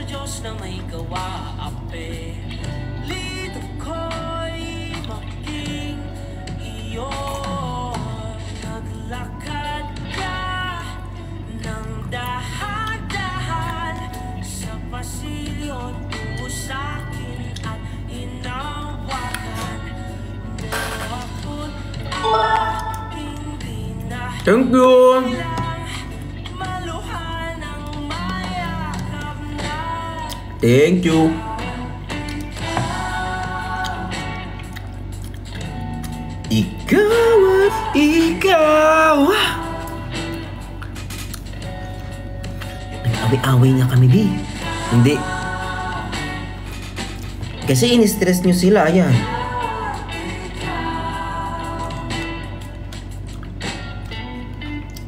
Diyos na may gawa, ape. Lito ko'y maging iyo. Naglakad ka ng dahan-dahan sa pasilyo tungo sa'kin at inawakan mo ako't hindi na Thank you! maluhan ang mayakap na. Thank you! Ikaw at ikaw! Nag-away-away nga kami, Bi. Hindi. Kasi in-stress nyo sila, yan.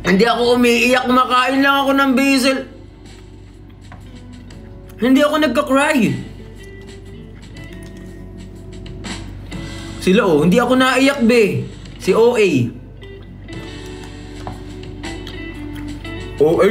Hindi ako umiiyak, kumakain lang ako ng basil. Hindi ako nagka-cry. Sila hindi ako naiyak, be. Si OA. OA,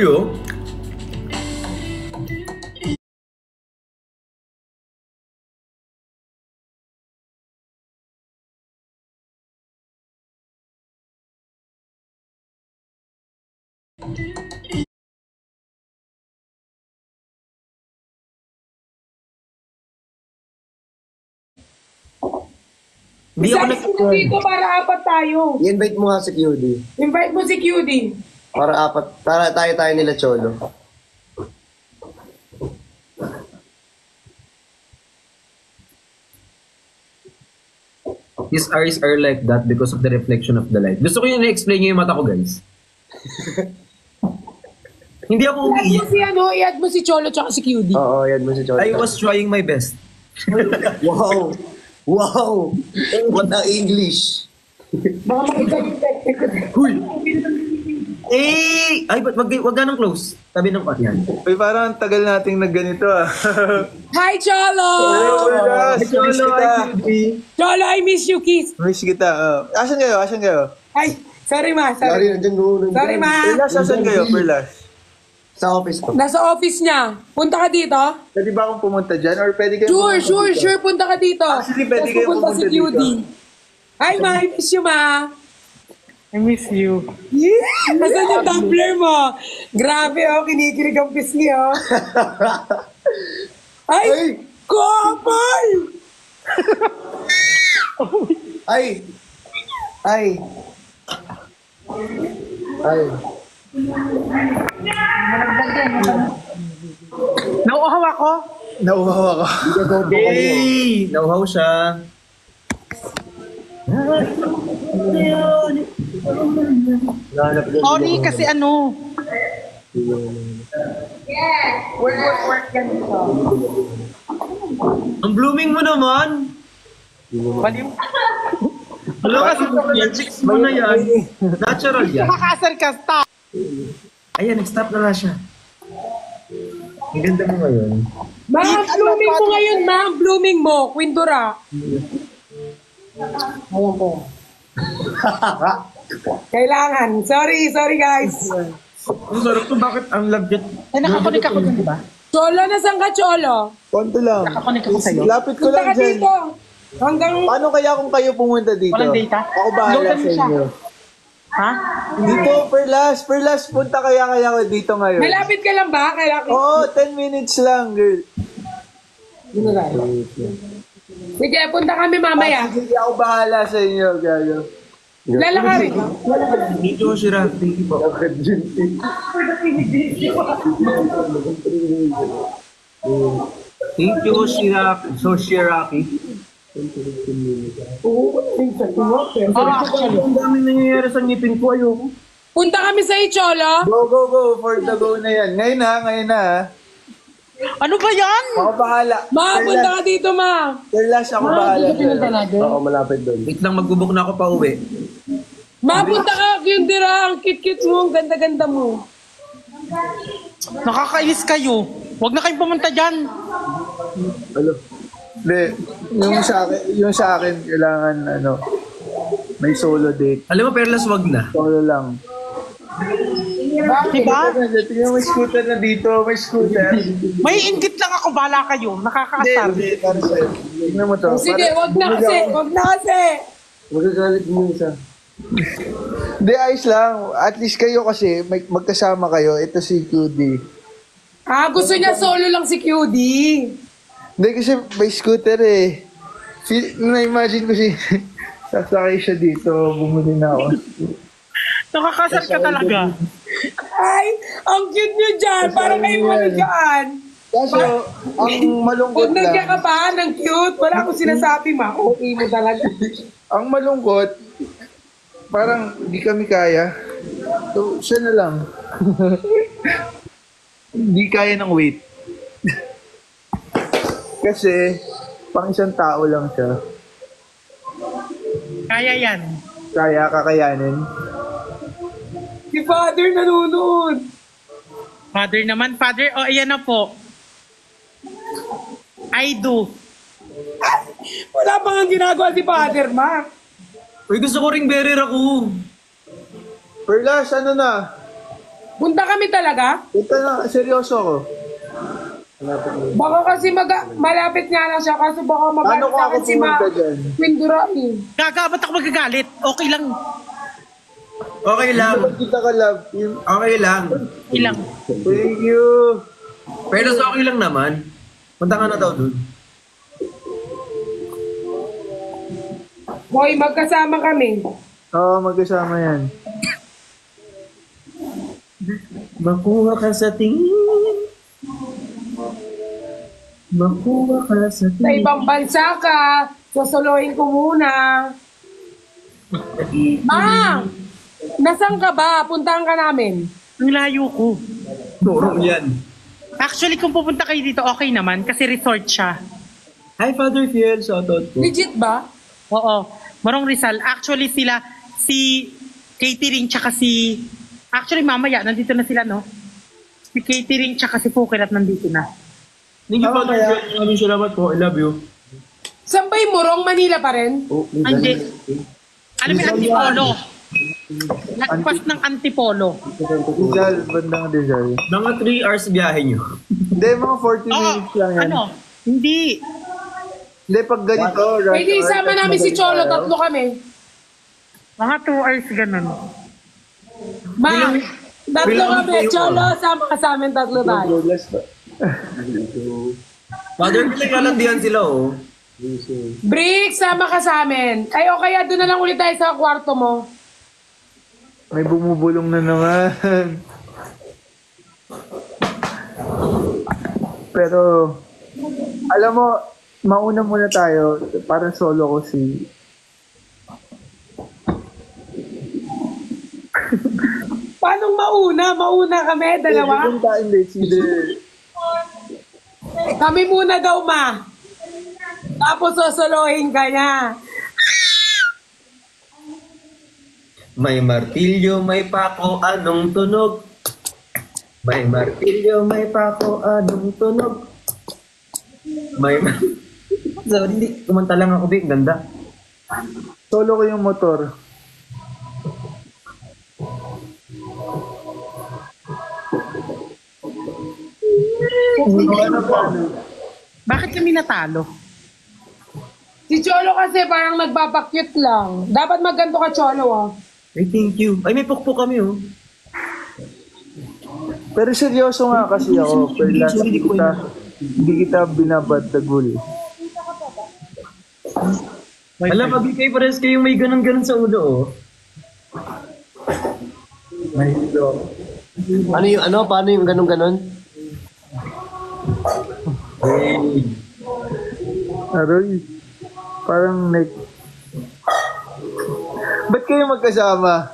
Hindi ako dito para apat tayo. I-invite mo nga si QD. Invite mo si QD. Para apat. Para tayo nila Cholo. His eyes are like that because of the reflection of the light. Gusto ko yung na-explain niyo yung mata ko, guys. Hindi ako umiiyak. I-add mo si Cholo tsaka si QD. Oo, yan mo si Cholo. I was trying my best. Wow! Wow! What the English? Baka makita yung technique. Huy! Eh! Ay, wag ganong close. Tabi ng pat yan. Uy, parang ang tagal nating nagganito ah. Hi, Cholo! Hi, Cholo! Cholo, I miss you, kiss. Miss kita. Asan kayo? Asan kayo? Ay, sorry ma. Sorry, nandiyan mo. Sorry ma. Perlas, asan kayo? Perlas? Sa office ko. Nasa office niya. Punta ka dito? Pwede ba akong pumunta dyan? Or pwede kayo Sure. Punta ka dito. Actually, pwede Tapos kayo pupunta pumunta si QD. dito. Hi, ma. I miss you, ma. I miss you. Yeah! Nasaan yung tumbler mo? Grabe, kinikilig ang pisngi, Ay! Couple! Ay! Nauuhaw ako. Nauhaw ako. Hey! Nauhaw siya. Sorry kasi ano. Work ganito. Ang blooming mo naman. Baliw. Alam kasi yan, chicks mo na yan. Natural yan. Makakasar ka, stop. Ayan, nag-stop na siya. Ang ganda mo ngayon. Ma'am, blooming mo ngayon, ma'am. Blooming mo. Quindura. Ayan po. Kailangan. Sorry guys. Ang sarap to, bakit ang labyat? Ay, nakakonik ako dun, di ba? Cholo, nasan ka, Cholo? Konto lang. Nakakonik ako sa'yo. Lapit ko Punta lang ka dyan. dito. Hanggang... Paano kaya kung kayo pumunta dito? Walang data? Ako bahala Loadan mo sa siya. inyo. Ha? Dito, Perlas, punta kaya ko dito ngayon. Malapit ka lang ba? Kailangan... Oo, 10 minutes lang, girl. Sige, punta kami mamaya. Sige, ako bahala sa inyo, gayo. Lalakarin. Medyo si Rafi. Thank you, Shiraki. So, Shiraki. Ang dami nangyayari sa ngipin ko, ayoko. Punta kami sa Cholo. Go. For the go na yan. Ngayon na. Ano ba yan? Ako bahala. Ma, punta ka dito, ma. Perlas, ako bahala. Oo, malapit doon. Wait lang, magbubok na ako pa uwi. Ma, punta ka. Quindura. Ang cute-cute mo. Ang ganda-ganda mo. Nakakainis kayo. Huwag na kayong pumunta dyan. Ano? Hindi. Yung sa akin, kailangan, may solo date. Alam mo, Perlas, wag na. Solo lang. Diba? Tingnan mo, may scooter na dito. May scooter. May inggit lang ako, bala kayo. Nakakaasar. Hindi, Marcel. Tingnan mo to. Sige, wag na kasi. Wag na kasi. Magagalit mo isa. Hindi, ayos lang. At least kayo kasi, magkasama kayo. Ito si QD. Gusto niya solo lang si QD. Hindi kasi may scooter eh. Na-imagine ko si... Sasakay siya dito. Bumili na ako. Nakakasar ka talaga. Ay, ang cute niyo dyan. Parang kayo maligaan. Kaso, ang malungkot Huwag lang... nagyan ka pa ng cute. Wala akong sinasabi, ma. Okay mo talaga. Ang malungkot, parang di kami kaya. So, siya na lang. Di kaya ng weight. Kasi, pang isang tao lang siya. Kaya yan. Kaya kakayanin. Si Father nanonood. Father naman. Father, ayan na po. I do. Wala pa nga ginagawa si Father, ma. Uy, gusto ko ring bearer ako. Perlas, ano na? Punta kami talaga. Ito na, seryoso ako. Baka kasi malapit nga lang siya. Kaso baka Ano magalit ko sa ako akin si Ma. pumunta dyan? Quindura eh. Gaga, ba't ako magagalit? Okay lang. Okay lang. Kita ka, love. Okay lang. Okay lang. Thank you. Pero sa okay lang naman. Punta ka na daw dun. Boy, magkasama kami. Oo, magkasama yan. Makuha ka sa tingin. Makuha ka sa Sa tingin. ibang bansa ka. Sosolohin ko muna. Ma! Nasaan ka ba? Puntahan ka namin. Ang layo ko. Turo yan. Actually, kung pupunta kayo dito, okay naman. Kasi resort siya. Hi, Father Fiel. Shoutout po. Legit ba? Oo. Marong Rizal. Actually, sila, si catering tsaka si... Actually, mamaya, nandito na sila, no? Si catering tsaka si Pukirat nandito na. Thank you, Father Fiel. Maraming salamat po. I love you. Saan ba yung Morong? Manila pa rin? Hindi. Alam mo yung Antipolo. Nagpas ng Antipolo. Rizal, bandang Rizal. Mga 3 hours biyahe nyo. Hindi, mga 40 Oo. minutes lang yan. Ano? Hindi. Hindi, pag ganito, Pwede isama namin si Cholo. Tatlo kami. Mga 2 hours ganun. Ma! Tatlo Bilang kami. kayo, Cholo, sama ka sa amin. Tatlo tayo. Father Fiel, nagkalandian sila, oh. Brick, sama ka sa amin. Ay, o kaya doon na lang ulit tayo sa kwarto mo. May bumubulong na naman. Pero, alam mo, mauna muna tayo. Parang solo ko si... Paano mauna? Mauna kami, dalawa. Hindi, si Kami muna daw, ma. Tapos sosolohin ka niya. May martilyo, may pako, anong tunog? May martilyo, may pako, anong tunog? May So, hindi, kumanta lang ako, Big. Ganda. Solo ko yung motor. Bakit kami natalo? Si Cholo kasi parang nagpapakyut lang. Dapat magganto ka, Cholo, ah. Ay, thank you. Ay, may pukpuk kami, oh. Pero seryoso nga kasi ako. Pero last hindi kita binabadagul. Alam, mabigay pares kayong may ganun-ganun sa ulo, oh. Ano yung ano? Paano yung ganun-ganon? Hey. Aroy, parang ba't kayo magkasama?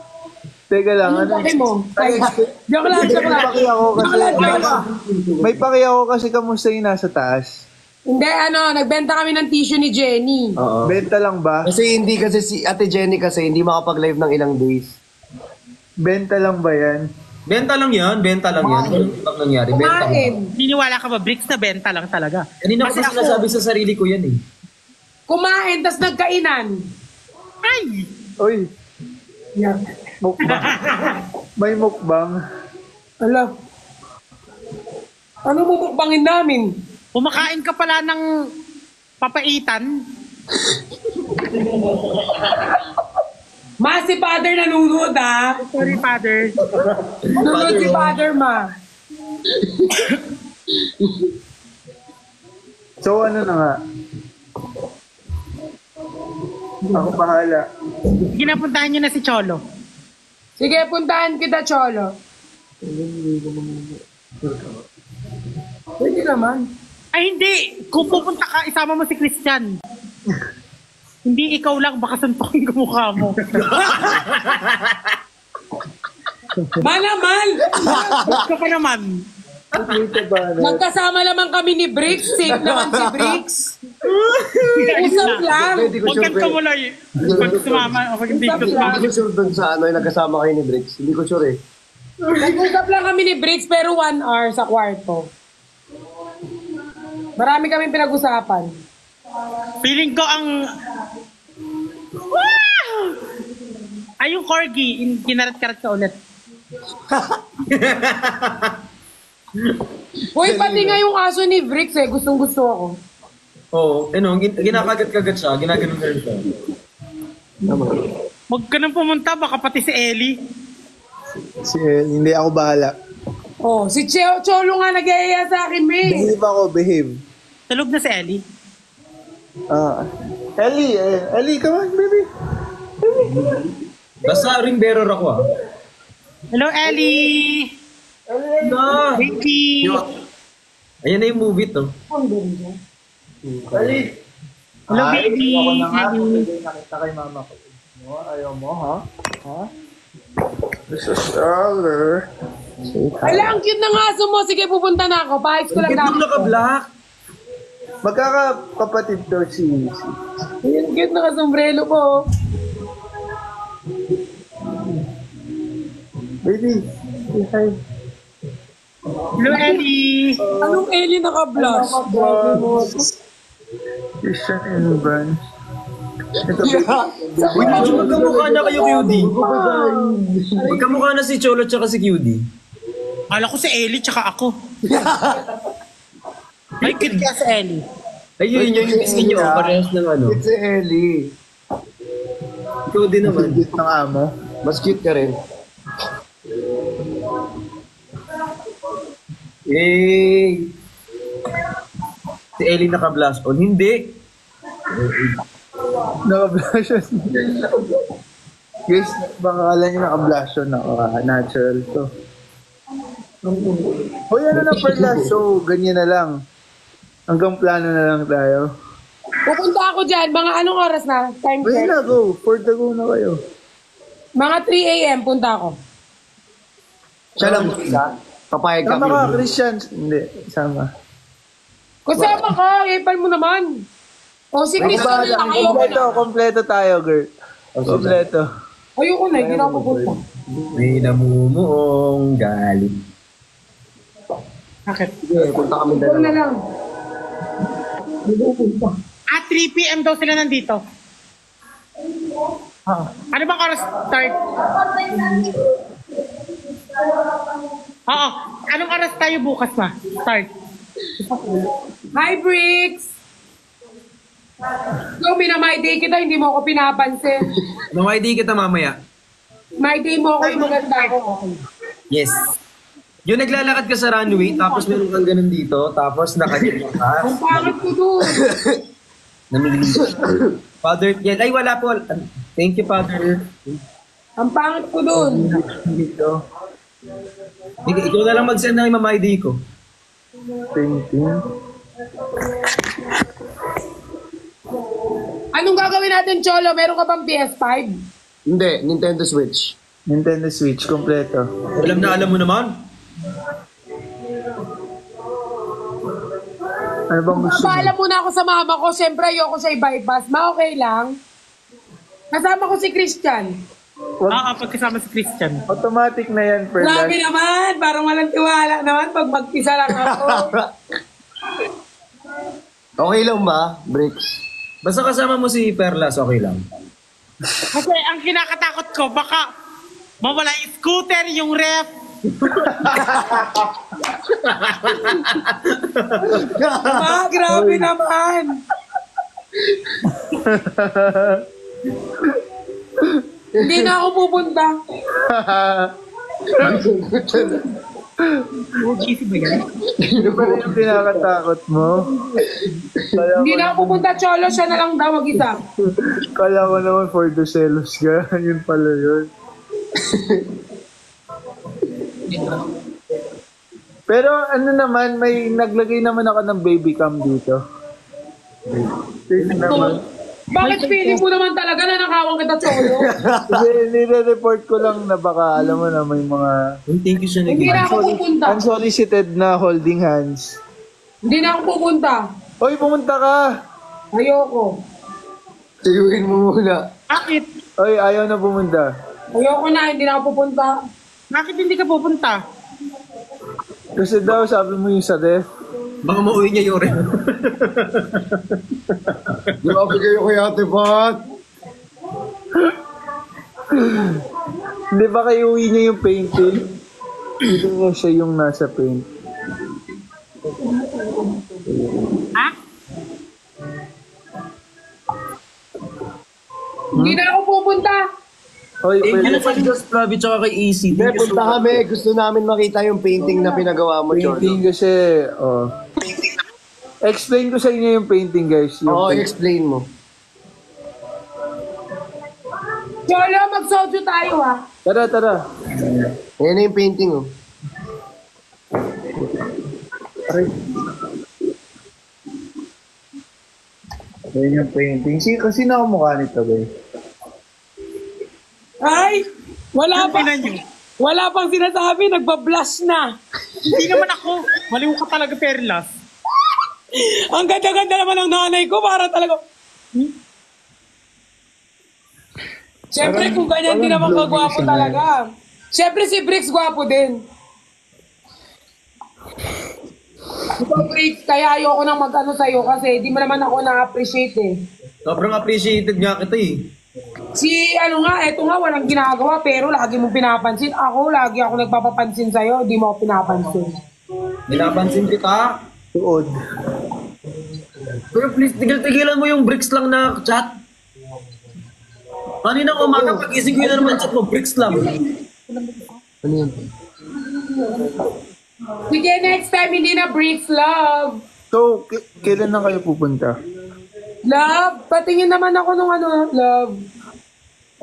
Teka lang, ano? Paki mo. Ay, joke lang, joke lang. May paki ako kasi, Joke lang, joke lang. may paki ako kasi kamusta yung nasa taas? Hindi, nagbenta kami ng tissue ni Jenny. Oo. Benta lang ba? Kasi hindi kasi si Ate Jenny kasi hindi makapag-live ng ilang days. Benta lang ba yan? Benta lang yan, benta lang yan. Ano ang nangyari? Benta lang. Kumain. Niniwala ka ba, Bricks, na benta lang talaga? Kanina ko Kasi pa sinasabi sa sarili ko yan, eh. Kumain, tas nagkainan. Ay! Uy, mukbang. May mukbang. Alam. Ano mumukbangin namin? Kumakain ka pala ng papaitan. Ma, si Father nanonood ah. Sorry, father. Nanonood si Father, ma. So ano na nga? Ako bahala. Ginapuntahan niyo na si Cholo. Sige, puntahan kita, Cholo. Pwede naman. Ay, hindi. Kung pupunta ka, isama mo si Christian. Hindi ikaw lang, baka suntukin ko mukha mo. Malaman! Ba't ka pa naman? Magkasama naman kami ni Bricks. Safe naman si Bricks. Usap lang. Huwag kang tumuloy. Huwag sumama. Huwag hindi ko sumama. Hindi ko sure dun sa ano, yung nagkasama kayo ni Bricks. Hindi ko sure eh. Nag-usap lang kami ni Bricks pero 1 hour sa kwarto. Marami kami pinag-usapan. Feeling ko ang... Wow! Ay, yung corgi, kinarat-karat ka ulit. Uy, pati nga yung aso ni Bricks eh. Gustong-gusto ako. Oo, ginakagat-kagat siya, ginaganon na rin siya. Huwag ka nang pumunta, baka pati si Ellie. Hindi ako bahala. Oh, si Cholo nga nag-iaya sa akin, May. Behave ako, behave. Tulog na si Ellie. Ellie, come on, baby. Basta ring bearer ako ah. Hello, Ellie! Na! Baby! Ayan na yung movie to. Ellie. Hello, baby! Ellie. Nakita kay mama ko. Ayaw mo, ha? Ha? This is stronger. Ala, ang cute ng aso mo. Sige, pupunta na ako. Pahis ko lang Bakit nung namin. naka-black? Magkakapatid to si... Ang cute na kasombrelo ko. Baby, say hi. Hello, Ellie! Anong Ellie naka-blush? Christian and Branch. Ito, Uy, medyo magkamukha na kayo, QD. Magkamukha na si Cholo tsaka si QD. Kala ko si Ellie tsaka ako. Ay, cute kaya si Ellie. Ayun, yung gusto nyo, parehas ng ano. Cute si Ellie. Ikaw din naman. Cute ng amo. Mas cute ka rin. Eh, si Ellie naka-blast on. Hindi. Naka-blush on. Guys, baka kala nyo naka-blush on ako. Natural to. Hoy, ano na pala? So, ganyan na lang. Hanggang plano na lang tayo. Pupunta ako dyan. Mga anong oras na? Time Pwede check. na, go. For the go na kayo. Mga 3 a.m. punta ako. Siya lang isa. Papayag ka. Sama ka, Christian. Hindi, sama. Kusama ka. Ipal mo naman. O si Christian na lang. Ayoko na. Kompleto tayo, girl. Kompleto. Ayoko na. Hindi na ako pupunta. May namumuong galit. Bakit? Sige, punta kami Ikaw na dalawa. lang. At 3 p.m. daw sila nandito. Ano bang oras start? Oo. Anong oras tayo bukas ma? Start. Hi, Bricks! So, minamay day kita, hindi mo ako pinapansin. Nung ID kita mamaya. My day mo ako, yung maganda ako. Okay. Yes. Yung naglalakad ka sa runway, tapos meron kang ganun dito, tapos nakagano ka. Ang pangit ko doon. Namili. Father, yan. Ay, wala po. Thank you, Father. Ang pangit ko doon. Dito. Ikaw na lang mag-send ng Mama ID ko. Painting. Anong gagawin natin, Cholo? Meron ka bang PS5? Hindi, Nintendo Switch. Nintendo Switch, kompleto. Alam mo naman. Ano bang gusto mo? Paalam muna ako sa mama ko. Siyempre, ayoko siya i-bypass. Okay lang. Kasama ko si Christian. Pagkasama si Christian. Automatic na yan, Grabe Perlas. naman. Parang walang tiwala naman pag mag-isa lang ako. Okay lang ba, Bricks? Basta kasama mo si Perlas, okay lang. Kasi ang kinakatakot ko, baka mawala yung scooter, yung ref, Ma, grabe naman. Hindi na ako pupunta. OGC ba yan? Ano ba rin yung pinakatakot mo? Hindi na ako pupunta, Cholo. Siya na lang daw mag-isa. Kala ko naman for the celos ka. Yun pala yun. Pero ano naman, may naglagay naman ako ng baby cam dito. Tingnan naman. Bakit feeling mo naman talaga na nakawang kita, Cholo? Kasi nire-report ko lang na baka alam mo na may mga Thank you sa Hindi na ako pupunta. unsolicited na holding hands. Hindi na ako pupunta. Hoy, pumunta ka! Ayoko. Tiyuin mo muna. Bakit? Hoy, ayaw na pumunta. Ayoko na, hindi na ako pupunta. Bakit hindi ka pupunta? Kasi daw, sabi mo yung sa ref. Baka mauwi niya yung rin. Grabe kayo kay Ate Pat. Hindi ba kayo uwi niya yung painting? Hindi niya siya yung nasa paint. Ha? Hindi na ako pupunta. Hoy, Thank you pwede sa Just Flavi tsaka kay AC. Hindi, punta kami. Gusto namin makita yung painting na pinagawa mo, Cholo. painting kasi, oh. Explain ko sa inyo yung painting, guys. Yung Oo, painting. explain mo. Cholo, mag-soju tayo ha. Tara, tara. Ayan na yung painting, oh. Ayan yung painting. Kasi nakamukha nito, guys. Ay, wala pa. Tingnan niyo. Wala pang sinasabi, nagbablush na. Hindi naman ako. Maliw ka talaga, Perlas. Ang ganda-ganda naman ng nanay ko, para talaga... Siyempre, kung ganyan din naman kagwapo talaga. Siyempre, si Bricks gwapo din. Ikaw, Bricks, kaya ayoko nang mag-ano sa'yo kasi di mo naman ako na-appreciate eh. Sobrang appreciated nga kita eh. Si ano nga, eto nga, walang ginagawa pero lagi mong pinapansin. Ako, lagi ako nagpapapansin sa'yo, di mo ako pinapansin. Nilapansin kita. Tuod. Pero please, tigil-tigilan mo yung bricks lang na chat. Kanina umaga, pag-isig ko na naman chat mo, bricks lang. Ano yan? Sige, next time, hindi na Bricks, love. So, kailan na kayo pupunta? Love, patingin naman ako nung ano, love.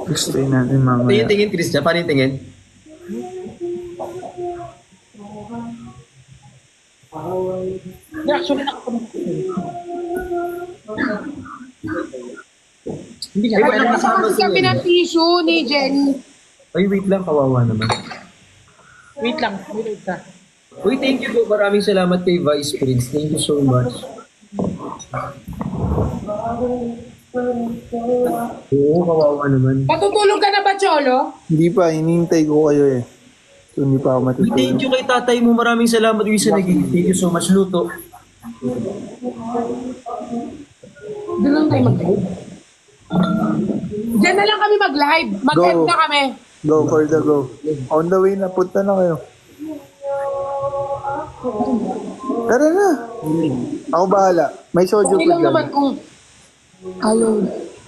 Explain natin mamaya. Tingin-tingin, Christian. Paano yung tingin? Actually, hindi Ay, ka. walang kasama Kasi kami ng tissue ni Jenny. Ay, wait lang. Kawawa naman. Wait lang. Wait ka. Uy, thank you po. Maraming salamat kay Vice Prince. Thank you so much. Oo, kawawa naman. Patutulog ka na ba, Cholo? Hindi pa, hinihintay ko kayo eh. So, hindi pa ako Uy, matutulog. thank you kay tatay mo. Maraming salamat. Uy, sa naging. Thank you so much, Luto. Doon lang tayo mag-live. Diyan na lang kami mag-live. Mag-end Go. na kami. Go for the go. On the way na, punta na kayo. Tara na. Ako bahala. May soju Okay ko lang naman dyan. kung ayaw.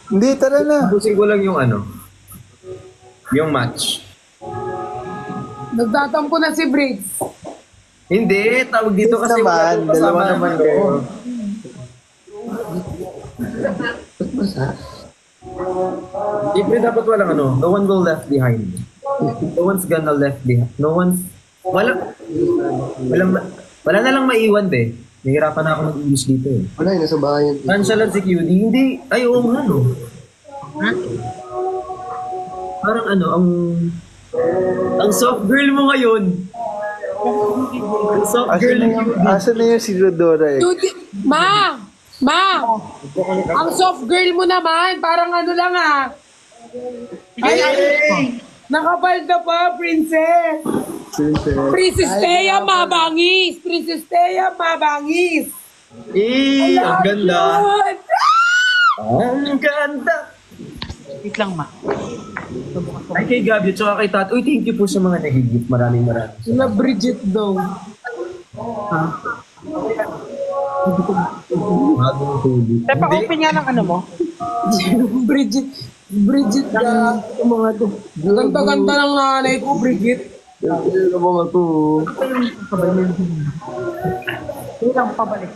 Hindi, tara na. Tapusin ko lang yung ano. Yung match. Nagtatampo na si Briggs. Hindi, tawag dito kasi naman, wala akong dalawa kasama naman dito. kayo. Siyempre dapat walang ano, no one will left behind. No one's gonna left behind. No one's, wala na lang maiwan be. Nahihirapan na ako mag-English dito eh. Wala, nasa bahay yan. Nonchalant security, hindi, ay oo nga no. Ha? Parang ano, ang soft girl mo ngayon. Ang soft girl mo. Asan na yung si Rodora eh? Dude, Ma! Ang soft girl mo naman. Parang ano lang ah. Ay! Nakabalda pa, princess. Princess Thea, mabangis. Princess Thea, mabangis. Ang ganda. Yun. Ang ganda. Wait lang, ma. Ay, kay Gabi, tsaka kay Tat. Uy, thank you po sa mga nag-gift. Maraming. Sila Bridget daw. Bagong tubig. Eh, pa-open nga ng ano mo. Bridget na mga to. Ganda-ganda ng nanay ko, Bridget. Ano mga to? Ilang pabalik.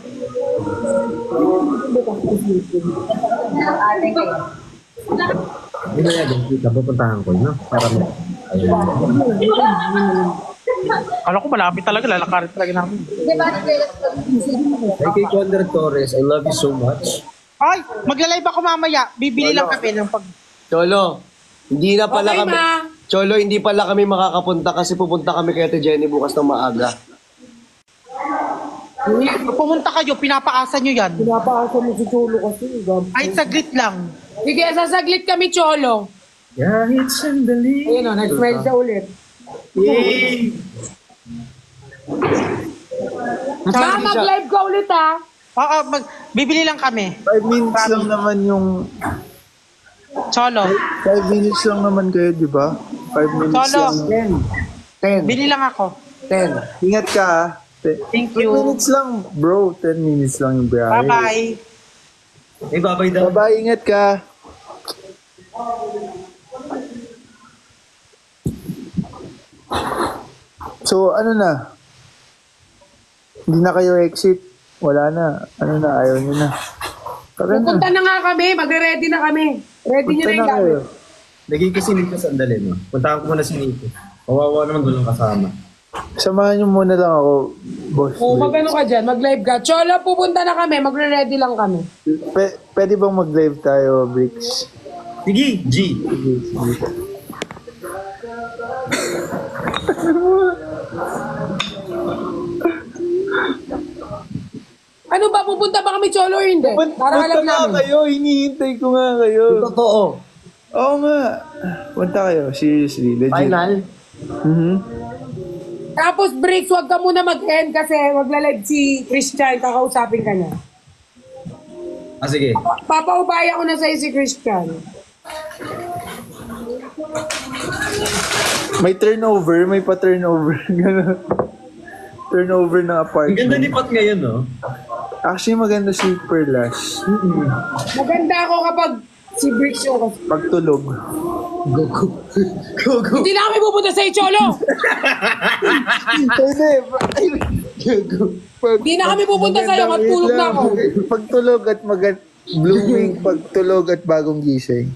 Hindi na yan, kita. Pupuntahan ko, no? Para mo. Ayun. Kala ko malapit talaga, lalakarin talaga namin. Ay, kay Condor Torres, I love you so much. Ay, magla-live ako mamaya. Bibili lang kami ng pag... Cholo, hindi na pala Okay, kami... ma. Cholo, hindi pala kami makakapunta kasi pupunta kami kay Ate Jenny bukas ng maaga. Pumunta kayo, pinapaasa nyo yan. Pinapaasa mo si Cholo kasi. Ay, saglit lang. Sige, sasaglit kami, Cholo. Kahit sandali. Ayun o, nag-smile siya ulit. Yay! Ma, mag-live ka ulit ha. Oo, bibili lang kami. 5 minutes lang naman yung... Cholo. 5 minutes lang naman kayo, di ba? 5 minutes Cholo. lang. 10. Bili lang ako. 10. Ingat ka, ah. Thank 10 you. minutes lang, bro. 10 minutes lang yung biyahe. Bye-bye. Ay, babay daw. Bye-bye, ingat ka. So, ano na? Hindi na kayo exit. Wala na. Ano na, ayaw nyo na. Tara na. Pupunta na nga kami, magre-ready na kami. Ready nyo Punta na yung na kayo. gamit. Lagay ko si Nico sandali, no? Puntahan ko muna si Nico. Kawawa naman walang kasama. Samahan nyo muna lang ako, boss. O, mag-ano ka dyan, mag-live ka. Cholo, pupunta na kami, magre-ready lang kami. Pwede bang mag-live tayo, Bricks? Sige, G. Sige, sige. Ano ba, pupunta ba kami, Cholo, o hindi? Para alam Punta nga namin. kayo, hinihintay ko nga kayo. Totoo. Oo nga. Punta kayo, seriously, legit. Final. Mhm. Tapos, Bricks, wag ka muna mag-end kasi magla-live si Christian, kakausapin ka niya. Ah, sige. Papaubaya ko na sa'yo si Christian. May turnover, may pa-turnover. Ganun. Turnover ng Ang apartment. ganda ni Pat ngayon, no? Actually, maganda si Perlas. Maganda ako kapag si Bricks yung kasi. Pagtulog. Go, go. Go, go. Hindi na kami pupunta sa'yo, Cholo! Pwede. Hindi na kami pupunta sa'yo, matulog na ako. Pagtulog at blooming pagtulog at bagong gising.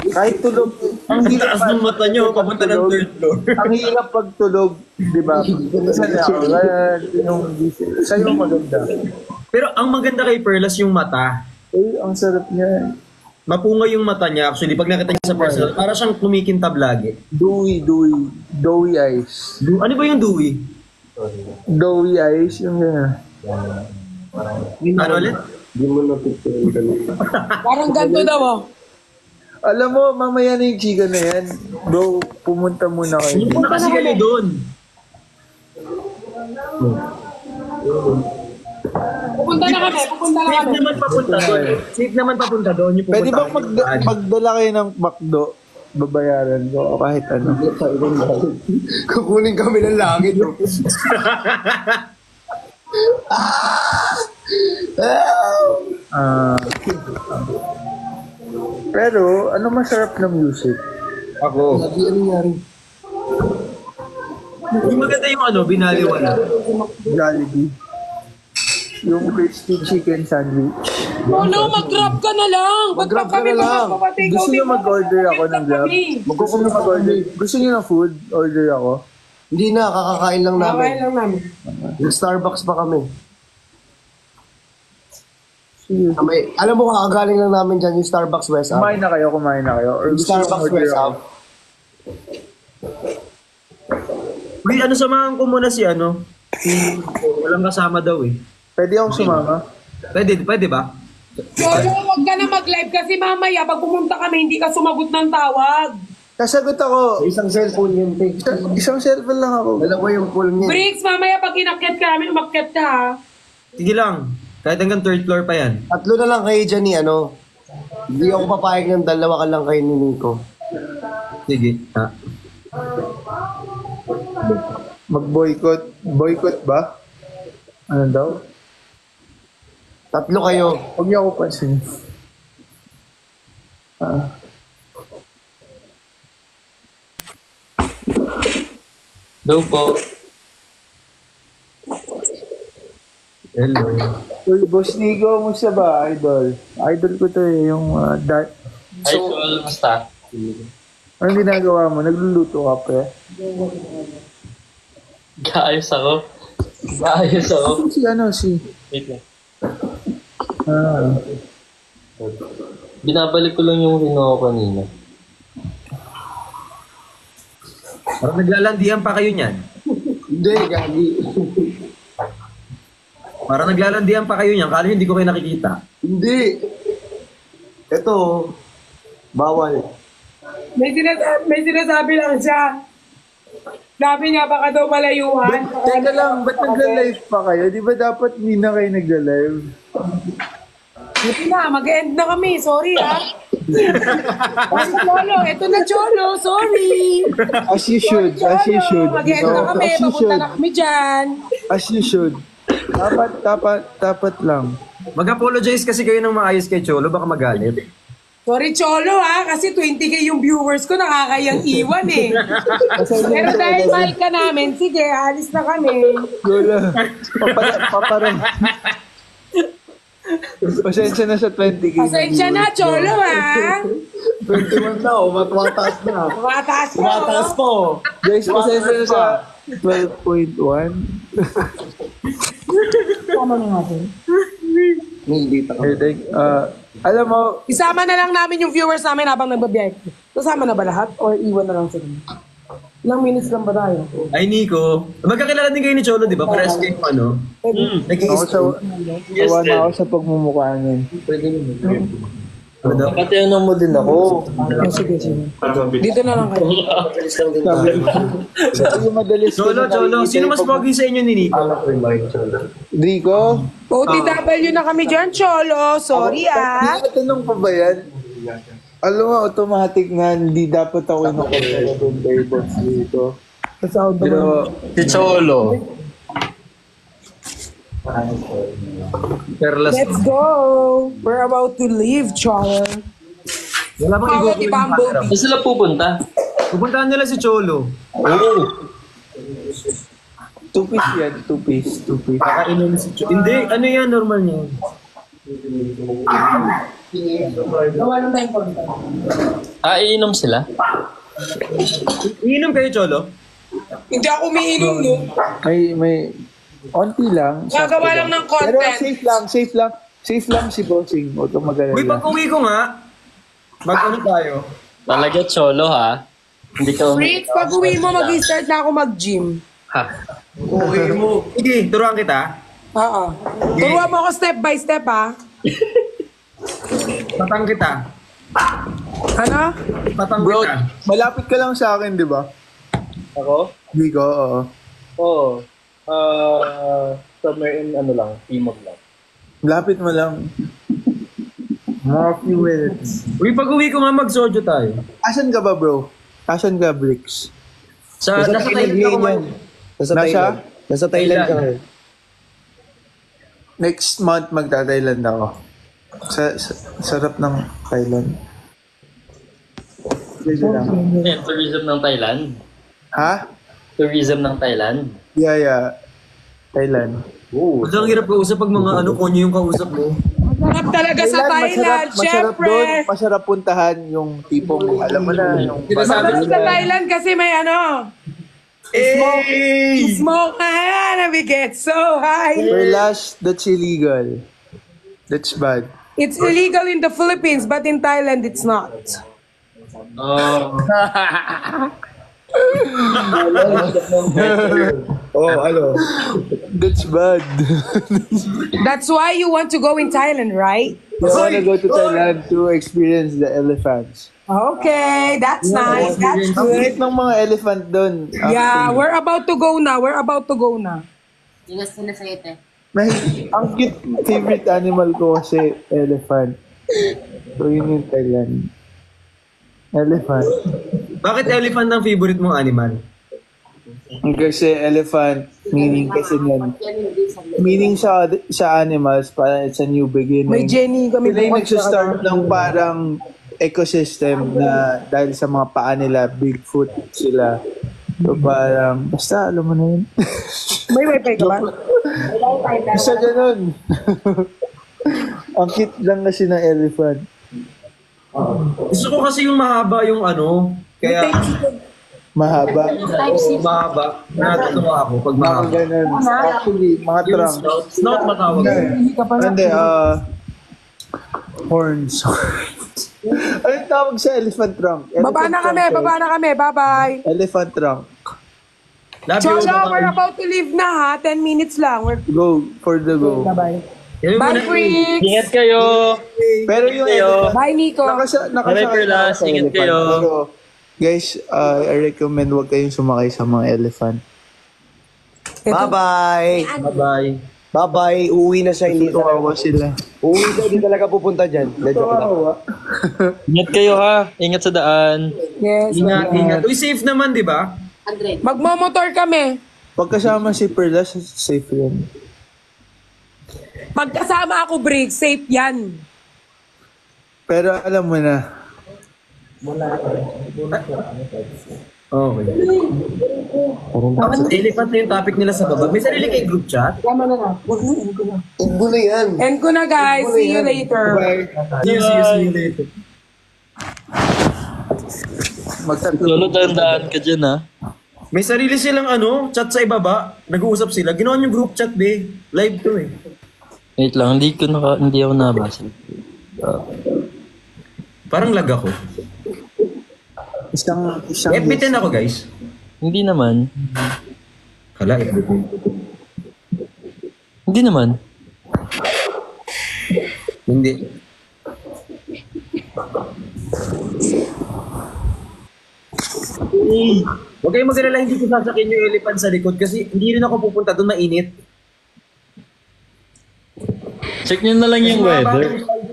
Kahit tulog, Ang taas ng mata nyo, papunta ng third floor. ang hirap pagtulog, di ba? Minsan ako, yung gising. Sa'yo maganda. Pero ang maganda kay Perlas yung mata. Eh, ang sarap niya. Mapunga yung mata niya. Actually, pag nakita niya sa personal, para siyang kumikintab lagi. Doughy eyes. Ano ba yung Dewey? Doughy eyes, yung gano'n. Ano ulit? Parang ganito daw, oh. Alam mo, mamaya na yung chika na yan. Bro, pumunta muna kayo. Punta kasi kayo doon. Pupunta na kami, pupunta na Safe kami. naman papunta doon. Safe naman papunta doon. Yung Pwede pupunta bang magdala kayo ng McDo? Babayaran ko o kahit ano. Kukunin kami ng langit. No? Ah. Pero, ano masarap na music? Ako. Lagi ano nangyari? Yung maganda yung ano, binaliwala. Jollibee. Yung crispy chicken sandwich. Cholo, mag-grab ka na lang. Mag-grab Pag kami ka na lang. magpapatay, Gusto niyo mag-order ako ng Grab? Gusto niyo mag-order? Gusto niyo ng food? Order ako? Hindi na, kakakain lang namin. Kakain lang namin. Yung Starbucks pa kami. Sige. Alam mo, kakagaling lang namin dyan yung Starbucks West Ham. Kumain na kayo. Or Yung gusto niyo Starbucks order West ako? Ham. Uy, ano samahan ko muna si ano? Walang kasama daw eh. Pwede akong sumama? Pwede ba? Cholo, wag ka na mag-live kasi mamaya pag pumunta kami, hindi ka sumagot ng tawag. Kasagot ako. Isang cellphone yun, te. Isang cellphone lang ako. Dalawa yung phone niya. Bricks, mamaya pag inakyat ka namin, umakyat ka ha. Sige lang. Kahit hanggang third floor pa yan. 3 na lang kayo dyan ni ano. Hindi ako papayag ng dalawa ka lang kay Nico. Sige. Ha? Mag-boycott. Boycott ba? Ano daw? Tatlo kayo. Huwag niyo ako pansin. Daw po. Hello. Uy, Boss Nico, musta ba, idol? Idol ko to eh, yung Ay, so, basta. anong ginagawa mo? Nagluluto ka pre? Gaayos ako. Gaayos ako. Si Wait lang. Ah, Binabalik ko lang yung rino ko kanina. Parang naglalandian pa kayo niyan. Hindi, gagi. Parang naglalandian pa kayo niyan. Kala nyo hindi ko kayo nakikita. Hindi. Ito, bawal. May sinasabi lang siya. Sabi niya, baka daw malayuan. teka lang, ba't nagla-live pa kayo? Di ba dapat hindi na kayo nagla-live? Ito na, mag-end na kami. Sorry, ha? Kasi Cholo, ito na Cholo. Sorry. As you should, as you should. Mag-end na kami. As you Papunta should, na kami dyan. as you should. Dapat lang. Mag-apologize kasi kayo ng maayos kay Cholo. Baka magalit. Sorry, Cholo, ha? Kasi 20K yung viewers ko. Nakakayang iwan, eh. Pero dahil mahal ka namin, sige, alis na kami. Lola, paparang. Pasensya na sa 20K. Pasensya na, Cholo, ha? 21 na, tumataas na. Tumataas po. Tumataas po. Guys, pasensya na sa 12.1. Tama na natin. Hindi ta. Alam mo, Isama na lang namin yung viewers namin habang nagbabiyay. Kasama na ba lahat? Or iwan na lang sila? Ilang minutes lang ba tayo? Ay, Nico. Magkakilala din kayo ni Cholo, di ba? Parehas kayo ano? ako sawa na ako sa pagmumukha niyan. Ano daw? Nakatiyanan mo din ako. Sige. Dito na lang kayo. Sabi yung madalis ko Cholo, na Cholo. nakikita Sino mas yung pogi sa inyo ni Nico? Rico? OTW na kami dyan, Cholo. Sorry, ah. Tanong pa ba yan? Alam mo, automatic na hindi dapat ako yung nakapala doon kay Boss Rico. Pero, Si Cholo. Perlas. Let's go. We're about to leave, Cholo. Wala bang Power igo ni Bumblebee. Saan sila pupunta? Pupuntahan nila si Cholo. Oo. two-piece yan, two-piece. Kakainom si Cholo. Hindi, ano yan? Normal niya. Nawalan tayong konta. Iinom sila? Iinom kayo, Cholo? Hindi ako umiinom, no? May, onti lang. Gagawa lang ng content. Pero safe lang si Bossing. Huwag kang mag-alala. Uy, pag-uwi ko nga, mag-ano tayo? Talaga Cholo ha? Hindi ka Fritz, pag uwi mo, mag-start na ako mag-gym. Ha? Uwi mo. Sige, turuan kita. Oo. Turuan mo ako step by step, ha? Patang kita. Ano? Patang Bro, kita. malapit ka lang sa akin, di ba? Ako? Rico, oo. Oo. Somewhere in Timog lang. Lapit mo lang. Mga few minutes. Uy, pag-uwi ko nga, mag-sojo tayo. Asan ka ba, bro? Asan ka, Bricks? Nasa Thailand ako man. Nasa Thailand ka ngayon. Next month, magta-Thailand ako. Sarap ng Thailand. Sige lang. Tourism ng Thailand? Ha? Tourism ng Thailand? Yeah. Thailand. Ang hirap kausap pag mga konyo yung kausap mo. Masarap talaga sa Thailand, masarap syempre. doon. Masarap puntahan yung tipong, alam mo na, yung Masarap sa Thailand kasi may smoke and we get so high. Perlash, that's illegal. That's bad. It's illegal in the Philippines, but in Thailand, it's not. Oh. That's bad. That's why you want to go in Thailand, right? I wanna go to Thailand to experience the elephants. Okay, that's nice. That's Ang good. kulit ng mga elephant doon. Yeah, we're about to go na. Ang cute favorite animal ko kasi elephant. So, yun yung Thailand. Elephant. Bakit elephant ang favorite mong animal? Kasi elephant, meaning kasi nun. Meaning sa animals, para it's a new beginning. May Jenny kami. Sila yung nagsistart ng parang ecosystem na dahil sa mga paa nila, Bigfoot sila. So parang, basta alam mo na yun. May wifi ka ba? Isa ganun. Ang cute lang kasi ng elephant. Gusto ko kasi yung mahaba yung ano. Kaya Mahaba. mahaba. Natutuwa ako pag Mga mahaba. ganun. Actually, mga Yung trunk. snout matawag. Hindi ka pa na. Hindi, horns. Anong tawag sa elephant trunk? Baba na kami, baba na kami. Bye-bye. Elephant trunk. Love you. Chow, we're about to leave na ha. 10 minutes lang. We're... Go, for the go. Bye-bye. Yan yung Bye, muna- freaks! Ingat kayo! Pero yung Kayo. elephant, Bye, Nico. Bye, Perlas. sa Ingat elephant. kayo. Pero, guys, I recommend huwag kayong sumakay sa mga elephant. Bye-bye! Bye-bye. Bye-bye! Uuwi na siya, hindi Kawawa sila. Uuwi na, hindi talaga pupunta dyan. Hindi, joke lang. Kawawa. Ingat kayo ha. Ingat sa daan. Yes. Ingat, ingat. Uy, safe naman, di ba? Magmomotor kami. Pagkasama si Perlas, safe yan. Pagkasama ako, break, safe yan. Pero alam mo na, Okay. Tapos elephant na yung topic nila sa baba. May sarili kay group chat. Tama na na. Huwag mo, end ko na. Ugbo na yan. End ko na, guys. See you later. See you later. Lolo, tandaan ka dyan ha. May sarili silang ano, chat sa ibaba. Nag-uusap sila. Ginawa yung group chat, be. Live to eh. Wait lang, hindi ako nabasa. Parang lag ako. isang FB10 ako, guys. Hindi naman. Kala, FB10. Hindi naman. Hindi. Huwag kayong mag-alala, hindi ko sasakyan yung elephant sa likod kasi hindi rin ako pupunta doon, mainit. Check nyo na lang yung weather.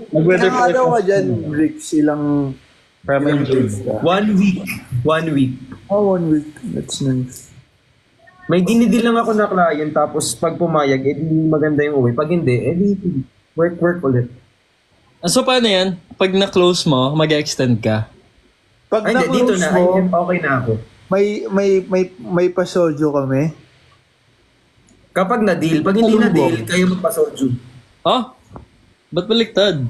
Mag-weather Ilang araw ka dyan, Rick, silang From days ka. 1 week. 1 week. Oh, 1 week. That's nice. May dinidil lang ako na client tapos pag pumayag, edi maganda yung uwi. Pag hindi, edi work ulit. So paano yan? Pag na-close mo, mag-extend ka? Pag Ay, hindi, dito na-close na. mo, Ay, okay na ako. may pasojo kami. Kapag na-deal, pag hindi Ano na-deal, ba? kayo magpasoju. Oh? Ba't baliktad?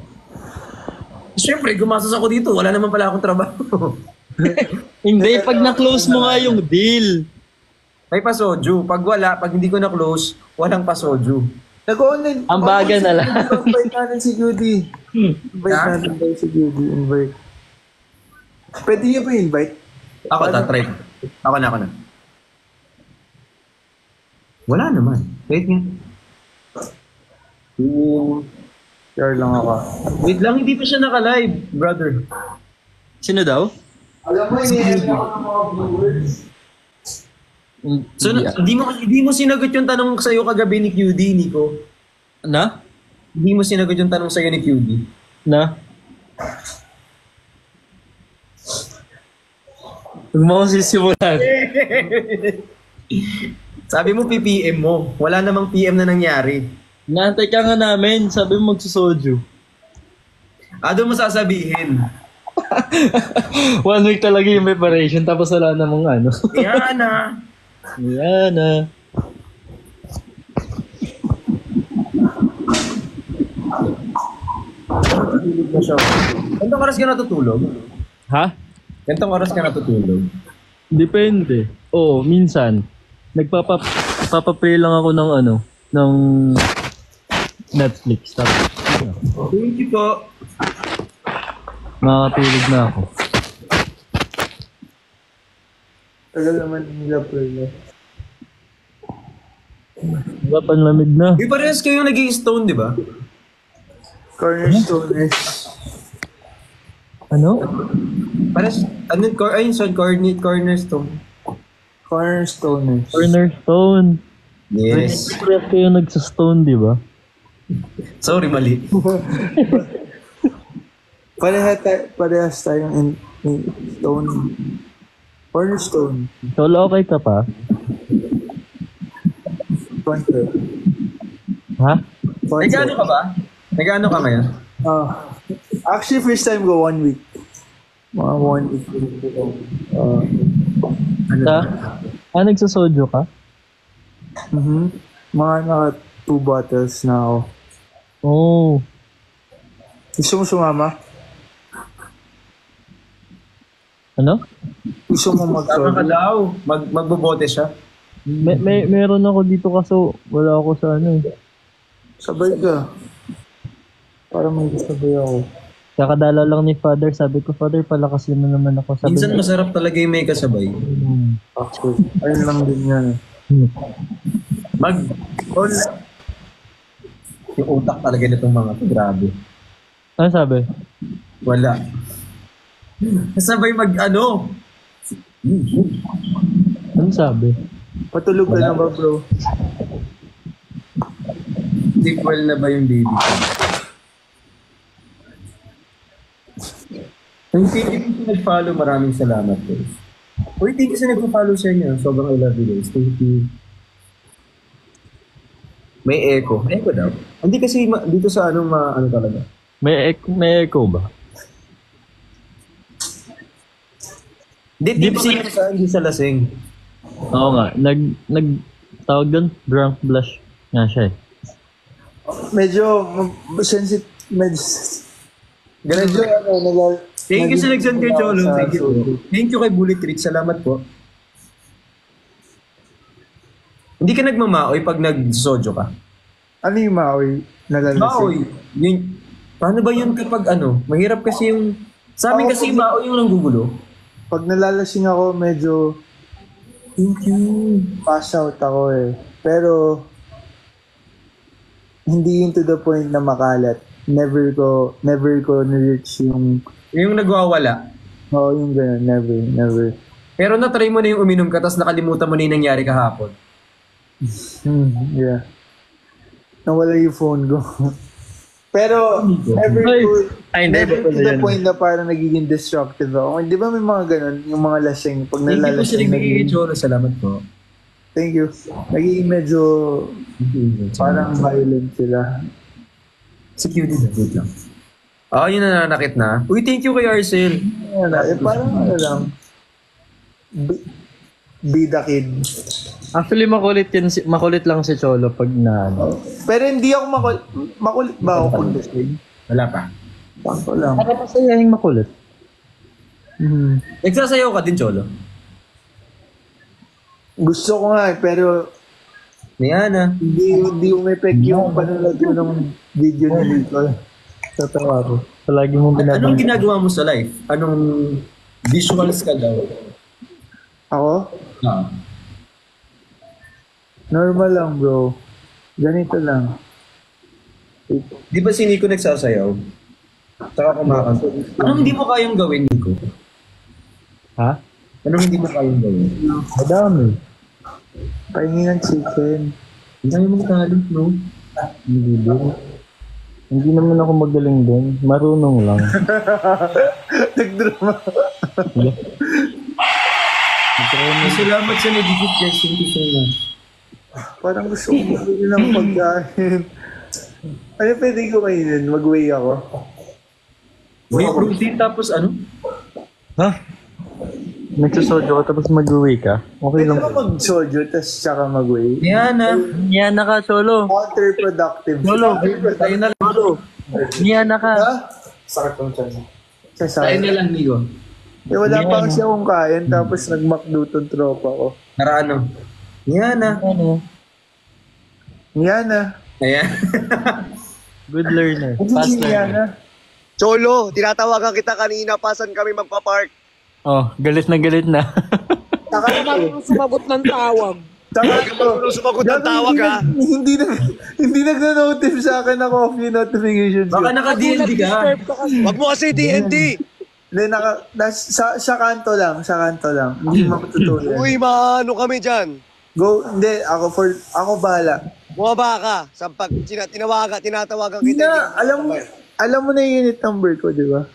Siyempre, gumastos ako dito. Wala naman pala akong trabaho. Hindi, pag na-close mo nga yung deal. May pasoju. Pag wala, pag hindi ko na-close, walang pasoju. Nag-online. Ang baga na lang. Invite natin si Judy. Invite Ha? natin tayo si Judy. Invite. Pwede niyo ba invite? Ako, tatry. Ako na. Wala naman. Wait nga. Share lang ako. Wait lang, hindi pa siya naka-live, brother. Sino daw? Alam mo, iniyan ako ng mga viewers. So, hindi mo sinagot yung tanong sa'yo kagabi ni QD, Nico. Na? Hindi mo sinagot yung tanong sa'yo ni QD. Na? Huwag mo akong sisimulan. Sabi mo, PPM mo. Wala namang PM na nangyari. Naantay ka nga namin. Sabi mo magsusoju. Doon mo sasabihin. 1 week talaga yung preparation tapos wala namang ano. Yan na. Yan na. Gantong oras ka natutulog? Ha? Gantong oras ka natutulog? Depende. Oo, minsan. Nagpapaplay lang ako ng ano, ng Netflix. Tapos, Thank you po. makakatulog na ako. Tagal naman nila pala. Diba, panlamig na. Di parehas kayong nag-i-stone, di ba? Cornerstoners. Ano? Parehas, ayun, son, cornerstone. Cornerstoners. Cornerstone. Yes. Parehas kayo nagsastone, di ba? Sorry, mali. Parehas tayong in stone. Cornerstone. Cholo, okay ka pa? Contra. Ha? Nag-ano ka ba? Nag-ano ka ngayon? Actually, first time ko 1 week. Mga 1 week. Nagsasojo ka? Mga naka 2 bottles na ako. Oh. Gusto mo sumama? Ano? Gusto mo Tama ka mag-solo? daw. Magbobote siya. Meron ako dito kaso wala ako sa ano eh. Sabay ka. Para may sabay ako. Kakadala lang ni Father, sabi ko, Father, palakasin mo naman ako. Sabi Minsan niya, masarap talaga yung may kasabay. Actually, ayun lang din yan. Yung utak talaga nitong mga to, grabe. ano sabi? Wala. Kasabay ano? Ano sabi? Patulog ka na ba, bro? Sleep well na ba yung baby ko? Thank you sa nag-follow. Maraming salamat, guys. Uy, thank you sa nag-follow sa inyo. Sobrang I love you, guys. Thank you. May echo. Echo daw. Hindi kasi dito sa ano talaga. May echo ba? Hindi sa lasing. Oo nga, tawag doon, drunk blush nga siya eh. Medyo sensitive. Medyo Thank you sa nag-send kay Cholo. Thank you. Thank you kay Bullet Treat. Salamat po. Hindi ka nagmamaoy pag nag-sojo ka? Ano yung maoy? Maoy. Paano ba yun kapag mahirap kasi yung... Sa amin kasi maoy yung nanggugulo. Pag nalalasing ako, medyo Thank you. pass out ako eh. Pero, hindi yun to the point na makalat. Never ko na-reach yung... Yung nagwawala. Oo, yung gano'n. Never. Pero na-try mo na yung uminom ka tapos nakalimutan mo na yung nangyari kahapon. Yeah. Nawala yung phone ko. Pero, never to the point na parang nagiging destructive ako. Di ba may mga gano'n, yung mga lasing, pag Thank you po sa nalalasing, nagbigay kay Cholo. Salamat po. thank you. Nagiging medyo parang violent sila. Si Cutie na. Wait lang. Yun na nanakit na. Uy, thank you kay Arcel. Parang lang. Be the kid. Actually, makulit lang si Cholo pag Pero hindi ako makulit ba ako pag lasing? Wala pa. Sakto lang. Nakapasayahing makulit. Nagsasayaw ka din, Cholo. Gusto ko nga pero Niana. hindi umepek yung panonood ko ng video ni Nicole. Tatawa ko. Palagi mong Anong binabanggit. ginagawa mo sa life? Anong visuals ka daw? Ako? Normal lang, bro. Ganito lang. Di ba si Nico nagsasayaw? Saka kumakanta. Anong hindi mo kayang gawin, Nico? Ha? Anong hindi mo kayang gawin? Madami. Pahingi ng chicken. Hindi tayo mong talent, no? Hindi din. Hindi naman ako magaling din. Marunong lang. Nagdrama. Salamat sa nag-gift, guys. Thank you so much. Parang gusto ko mabili ng pagkain. Ano pwede ko kainin? Mag-weigh ako. May protein tapos ano? Ha? Nagsasojo ka tapos mag-uwi ka? Okay Pwede lang. ba mag-sojo tapos tsaka mag-weigh? Niana. Niyana ka, Cholo. Counterproductive. Cholo, tayo na lang. Cholo. Niyana ka. Ha? Sakit ng tiyan. Tayo Sasaya. na lang, Nico. Wala pa kasi akong kain tapos nag-McDo tong tropa ko. Para ano? Niana. Ano? Yan na. Ayan. Good learner. Hindi Fast yan learner. na. Cholo, tinatawagan kita kanina pa saan kami magpa-park. Oh, galit na galit na. Saka Marunong sumagot ng tawag. Saka Marunong sumagot ng tawag, ha? Hindi nag-notif sa akin na coffee notifications. Baka naka-DLD ka. Disturb ka kasi. Wag mo kasi DND. Hindi, sa kanto lang. Hindi matutuloy. Uy, maano kami dyan. Go, hindi, ako bahala. Bumaba ka. Sa pag tinatawagan Hindi kita. na, alam mo na yung unit number ko, di ba?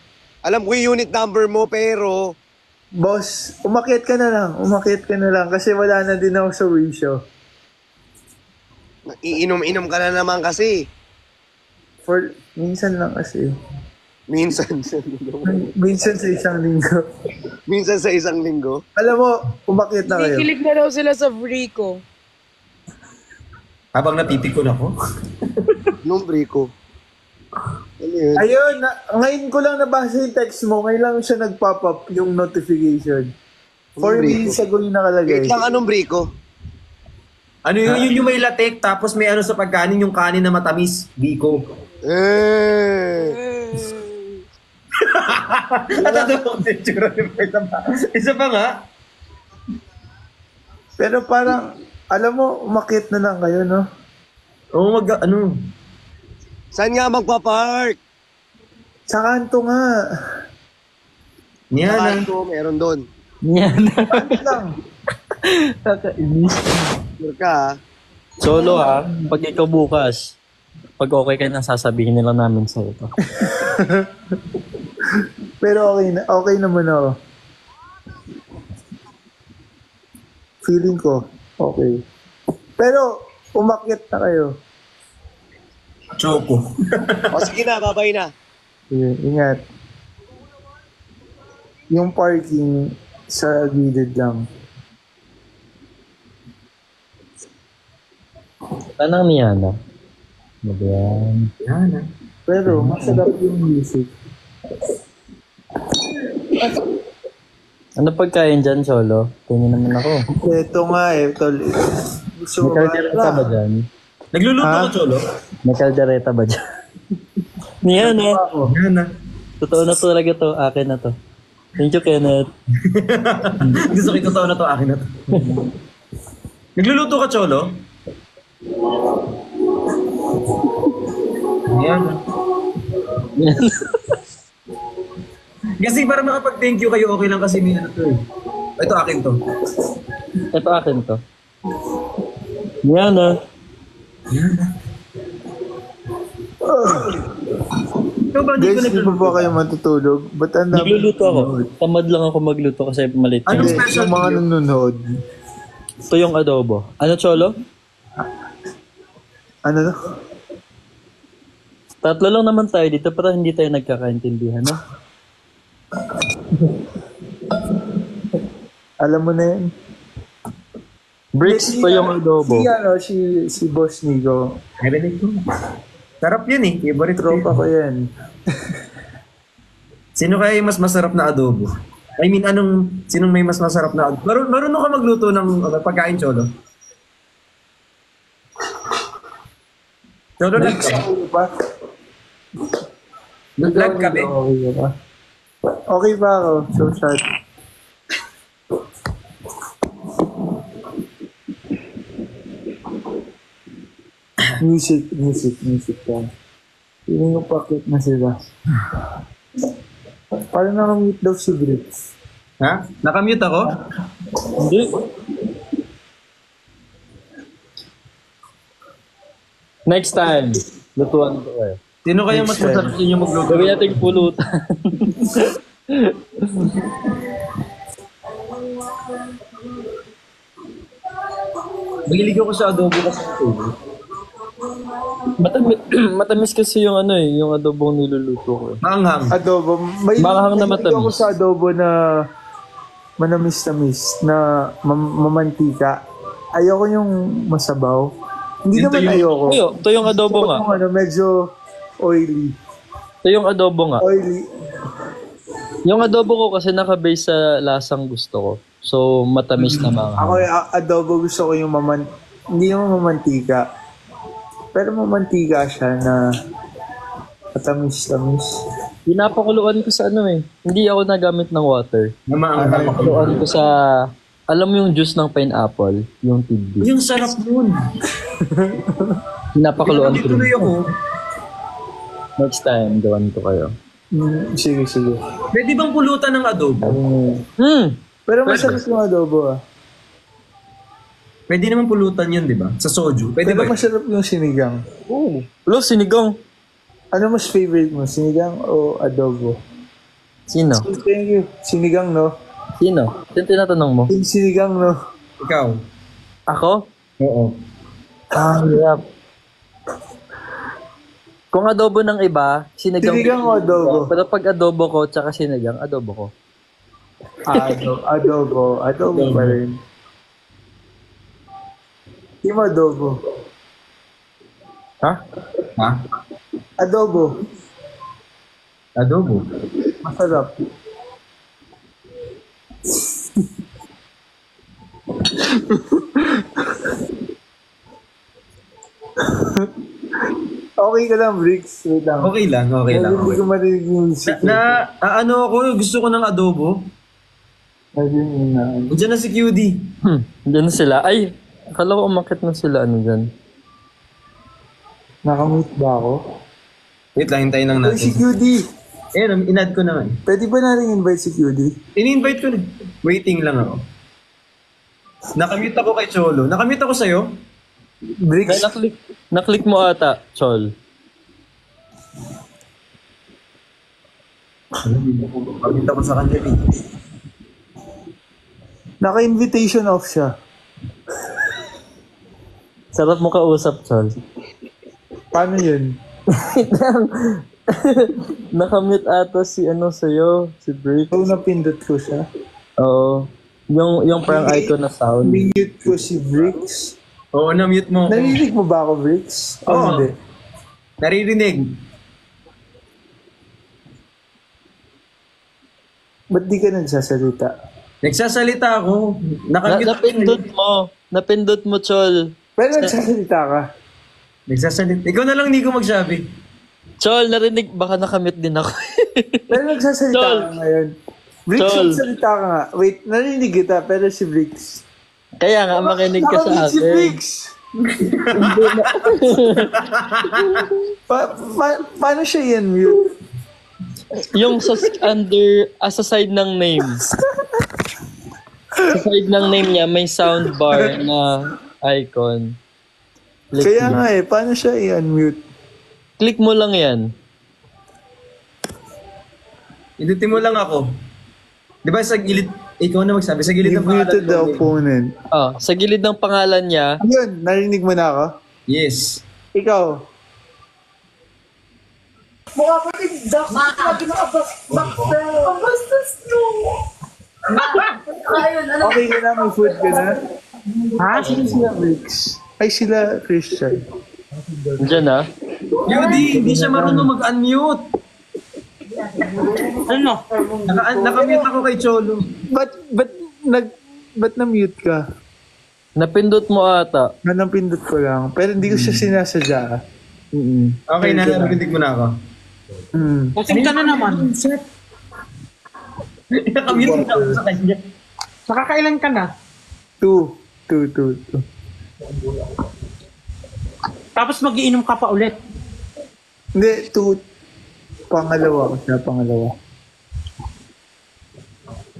Alam ko yung unit number mo, pero... Boss, umakyat ka na lang kasi wala na din ako sa wisyo. Iinom-inom ka na naman kasi. For, minsan lang kasi. Minsan Minsan sa isang linggo. Minsan sa isang linggo. Alam mo, umakyat na kayo. Kikilig na daw sila sa Vrico. Habang napipikon ako. Nung Brico. Ano yun? Ayun, ngayon ko lang nabasa yung text mo. Ngayon lang siya nag-pop up yung notification. 4 minutes ago yung nakalagay. Wait lang, anong Brico? Ano yun yung may latek, tapos may ano sa pagkanin, yung kanin na matamis. Biko. Isa pa nga. Pero parang, alam mo, umakyat na lang kayo, no? Oo, ano? Saan nga magpa-park? Sa kanto nga. Yan Ito, meron doon. Yan. Ano lang. Kakainis. Sure ka, ha? Solo ha, pag ikaw bukas, pag okay ka na, sasabihin nila namin sa ito. Pero okay naman ako. Feeling ko, okay. Pero, umakyat na kayo. Choco. O sige na, babay na. Sige, ingat. Yung parking sa gilid lang. Tanang ni Yana. Ano ba yan? Yan. Pero, masarap yung music. Ano pagkain dyan, Solo? Tingin naman ako. Ito nga eh, tol. Gusto May kaldereta ba dyan? Nagluluto Ha? ko, Cholo? May kaldereta ba dyan? Yan eh. Yan na. Totoo na talaga to. Akin na to. Thank you, Kenneth. Gusto ko totoo na to, akin na to. Nagluluto ka, Cholo? Yan. Kasi para makapag-thank you kayo, okay lang kasi may ano to eh. Ito akin to. Ito akin to. Yan ah. Ito ba, hindi ko Guys, di pa ba kayo matutulog? Ba't ang dami- Nagluluto ako. Tamad lang ako magluto kasi maliit. Anong Hindi, special yung mga to you? nanonood. Ito yung adobo. Ano, Cholo? Ano to? Tatlo lang naman tayo dito para hindi tayo nagkakaintindihan, no? Alam mo na yun. Bricks, ito yung adobo. Si Boss Nico. Narinig ko. Sarap yun eh. Favorite Tropa ko yan. Sino kaya yung mas masarap na adobo? I mean, sinong may mas masarap na adobo? Marunong ka magluto ng pagkain, Cholo? Cholo, nag Pa? kami. Okay ba? Okay pa ako. So sad. Music lang. Feeling ko pakit na sila. Parang nakamute daw si Bricks. Ha? Nakamute ako? Hindi. Next time, lutuan ko eh. Sino kaya mas masarap sa inyo magluto? Gawin natin pulutan. Mahilig ako sa adobo kasi ito. Matamis kasi yung ano eh, yung adobong niluluto ko eh. Maanghang. Adobo. May Maanghang na mahilig ako matamis. sa adobo na manamis-tamis na mamantika. Ayoko yung masabaw. Hindi Ito naman yung- ayoko. Ito yung adobo nga. Yung ano, medyo oily. Ito yung adobo nga. Oily. Yung adobo ko kasi nakabase sa lasang gusto ko. So, matamis na mga. Ako yung adobo gusto ko yung hindi yung mamantika. Pero mamantika siya na matamis-tamis. Pinapakuluan ko sa ano eh. Hindi ako nagamit ng water. Na maanghang. Pinapakuluan ko sa, alam mo yung juice ng pineapple, yung tidbit. Yung sarap nun. Pinapakuluan ko Tuloy rin. ako. Next time, gawan ko kayo. Sige. Pwede bang pulutan ng adobo? Pero masarap yung adobo ah. Pwede naman pulutan yun, di ba? Sa soju. Pwede Pero ba? masarap yung sinigang. Lo, sinigang. Ano mas favorite mo? Sinigang o adobo? Sino? Thank you. Sinigang, no? Sino? Sino tinatanong mo? Yung sinigang, no? Ikaw. Ako? Oo. Hirap. Kung adobo ng iba, sinigang o adobo? Pero pag adobo ko, tsaka sinigang, adobo ko. Adobo. Adobo pa rin. Team adobo. Ha? Ha? Adobo. Adobo. Masarap. Okay ka lang, Bricks. Wait lang. Okay lang. Hindi ko marinig yung music. Ano ako, gusto ko ng adobo. Ayun na. Diyan na si QD. Diyan na sila. Ay, akala ko umakit na sila. Ano dyan? Nakamute ba ako? Wait lang, hintayin lang Ay, si natin. QD. Inad ko naman. Pwede ba natin invite si QD? In-invite ko na. Waiting lang ako. Nakamute ako kay Cholo. Nakamute ako sa'yo? Ay, Bricks. naklik mo ata, Chol. Nakamute ako sa kanya. Naka-invitation off siya. Sarap mo kausap, Chol. Paano yun? Nakamute ata si ano sa'yo, si Brick. So, napindot ko siya. Oo. Yung parang icon na sound. Minute ko si Bricks. Oo, na-mute mo. Narinig mo ba ako, Bricks? O Oo. hindi? Naririnig. Ba't di ka nagsasalita? Nagsasalita ako. Napindot mo, Chol. Pero nagsasalita ka. Nagsasalita. Ikaw na lang, Nico, magsabi. Chol, narinig, baka nakamute din ako. Pero nagsasalita Chol. ka ngayon. Bricks, Chol. nagsasalita ka nga. Wait, narinig kita, pero si Bricks. Kaya nga, makinig ka sa Nakamute si akin. Bricks! Paano siya yan mute? Yung sa side ng name. Sa side ng name niya, may soundbar na icon. Click Kaya mo. nga paano siya i-unmute? Click mo lang yan. Indutin mo lang ako. Di ba sa gilid, ikaw na magsabi, sa gilid You ng pangalan muted the mo. opponent. Sa gilid ng pangalan niya, Ayun, narinig mo na ako? Yes. Ikaw. Okay ka na, may food ka na? Ha? Sino sila Bricks? Ay, sila Christian. dyan na. Yudi, hindi siya marunong mag-unmute. Ano? Nakamute ako kay Cholo. Ba't na-mute ka? Napindot mo ata. Nampindot ko lang. Pero hindi ko siya sinasadya. Okay na, narinig mo na ako. Lasing ka na naman. Nakamute na ako sa kanya. Nakakailan ka na? 2. Tapos magiinom ka pa ulit. Hindi, 2. Pangalawa ko siya, pangalawa.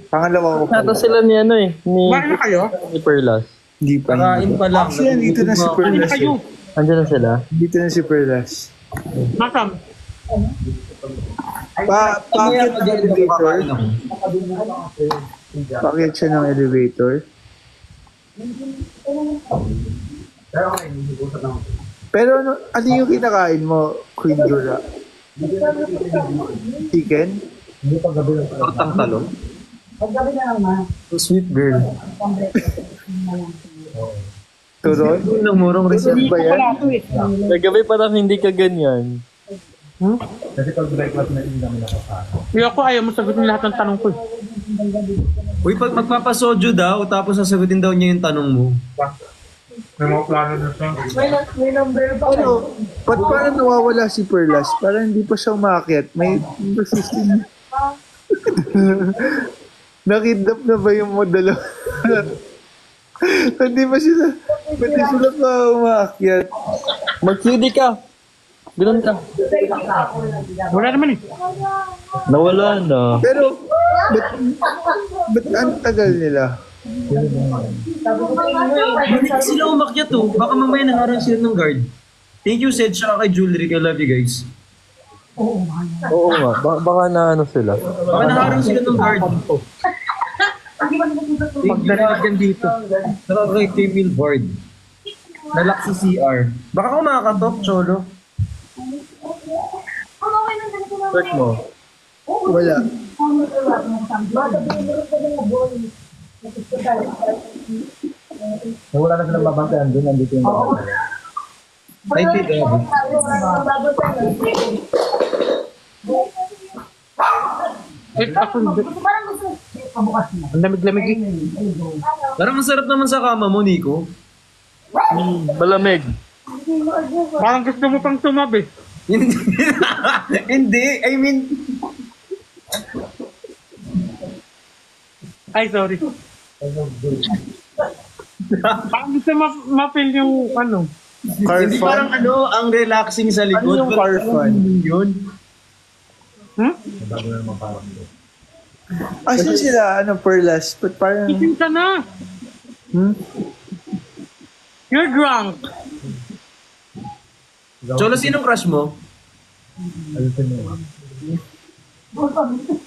Pangalawa ko Nata pala. sila ni ano eh. Ni Kumain na kayo? Perlas. Hindi pa. Kakain pa lang. Actually, dito na si Kumain na Perlas. kayo? Andyan na sila. Dito na si Perlas. Nasaan? Pakit ng elevator. Pakit siya ng elevator. Pero ano yung kinakain mo, Queen Dora? Chicken? Tortang talong. Sweet girl. Turon? Yung murong resort. Turon ba yan? Wala to eh. Nagabi parang hindi ka ganyan. Kaya ako ayaw mo sagutin lahat ng tanong ko eh. Uy, pag magpapasojo daw, tapos sasagutin daw niya yung tanong mo. Ano? Ba't parang nawawala si Perlas? Parang hindi pa siya umakyat. May system. Nakidnap na ba yung modelo? Hindi pa sila pa umakyat. Mag-QD ka. Ganun ka. Wala naman eh. Nawala na. Pero, ba't ang tagal nila? Hindi sila umakyat to. Baka mamaya nangarang sila ng guard. Thank you, Sed, siya kay Jewelry. I love you guys. Oo nga, baka na ano sila. Baka naharang sila ng guard. Pag narinig yan dito. Nakaka-table board. Nalak si CR. Baka kumakatok, Cholo. Check mo. Wala. Wala na silang mabantayan doon. Nandito yung baka. Ay, hindi. Ang lamig-lamig eh. Parang masarap naman sa kama mo, Nico. Malamig. Parang gusto mo pang tumabi. Hindi. Hindi. I mean, Ay, sorry. Parang gusto ma-feel yung ano. Car hindi fun? parang ano, ang relaxing sa likod. Ano yung car fun? Yun. Asan sila, Perlas? But parang... Itim ka na. You're drunk. Cholo, sinong crush mo?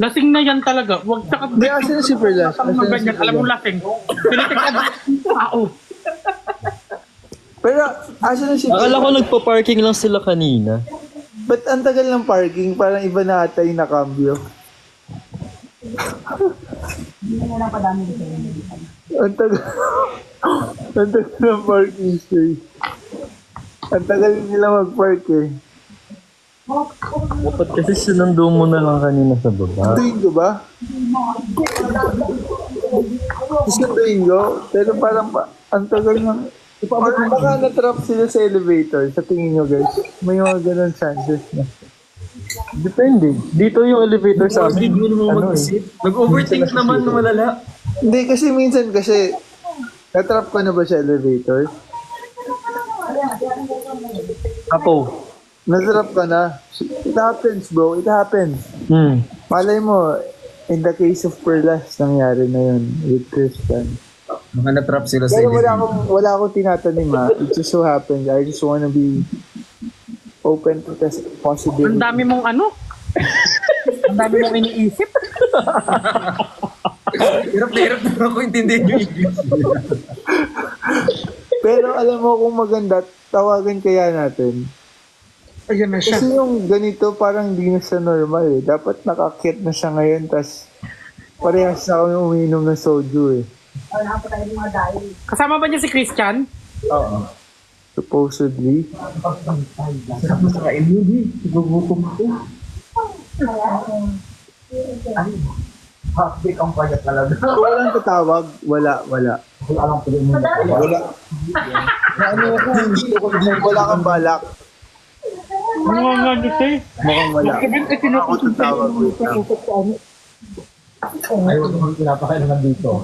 Lasing na yan talaga. Huwag ka Hindi, asan na si Perlas? Alam mo ganyan, alam mo lasing. Pinitignan ng tao. Pero, asan na si Akala ko Perlas? nagpa-parking lang sila kanina. Ba't ang tagal ng parking? Parang iba na ata yung nakambyo. Ang tagal. Ang tagal ng parking, sir. Ang tagal nila mag-park eh. Dapat kasi sinundo mo na lang kanina sa baba. Sunduin ko ba? Sunduin ko? Pero parang ang tagal ng... Parang baka na-trap sila sa elevator. Sa tingin nyo guys. May mga ganun chances na. Depende. Dito yung elevator sa Hindi amin. mo naman mag-isip. Nag-overthink naman na malala. Hindi kasi minsan kasi na-trap ko na ba sa elevator? Ako. Na-trap ka na. It happens bro. It happens. Malay mo, in the case of Perlas, nangyari na yun with Christian. Mga na-trap sila sa Pero elevator. wala akong tinatanim ha. It just so happens. I just wanna be open to test possibility. Ang dami mong ano? Ang dami mong iniisip. Hirap na ako intindihin yung English. Pero alam mo kung maganda, tawagan kaya natin. Ayan na siya. Kasi yung ganito parang hindi na siya normal eh. Dapat nakakit na siya ngayon tas parehas na kami umiinom ng soju eh. Kasama ba niya si Christian? Oo. Supposedly. Sarap mo sa kain mo, di. Gugutom ko. Half-bake ang payat talaga. So, walang tatawag? Wala. Wala. Wala kang balak. Ano nga nito eh? Mukhang wala. Ako tatawag. Ayaw ko kung pinapakailangan dito.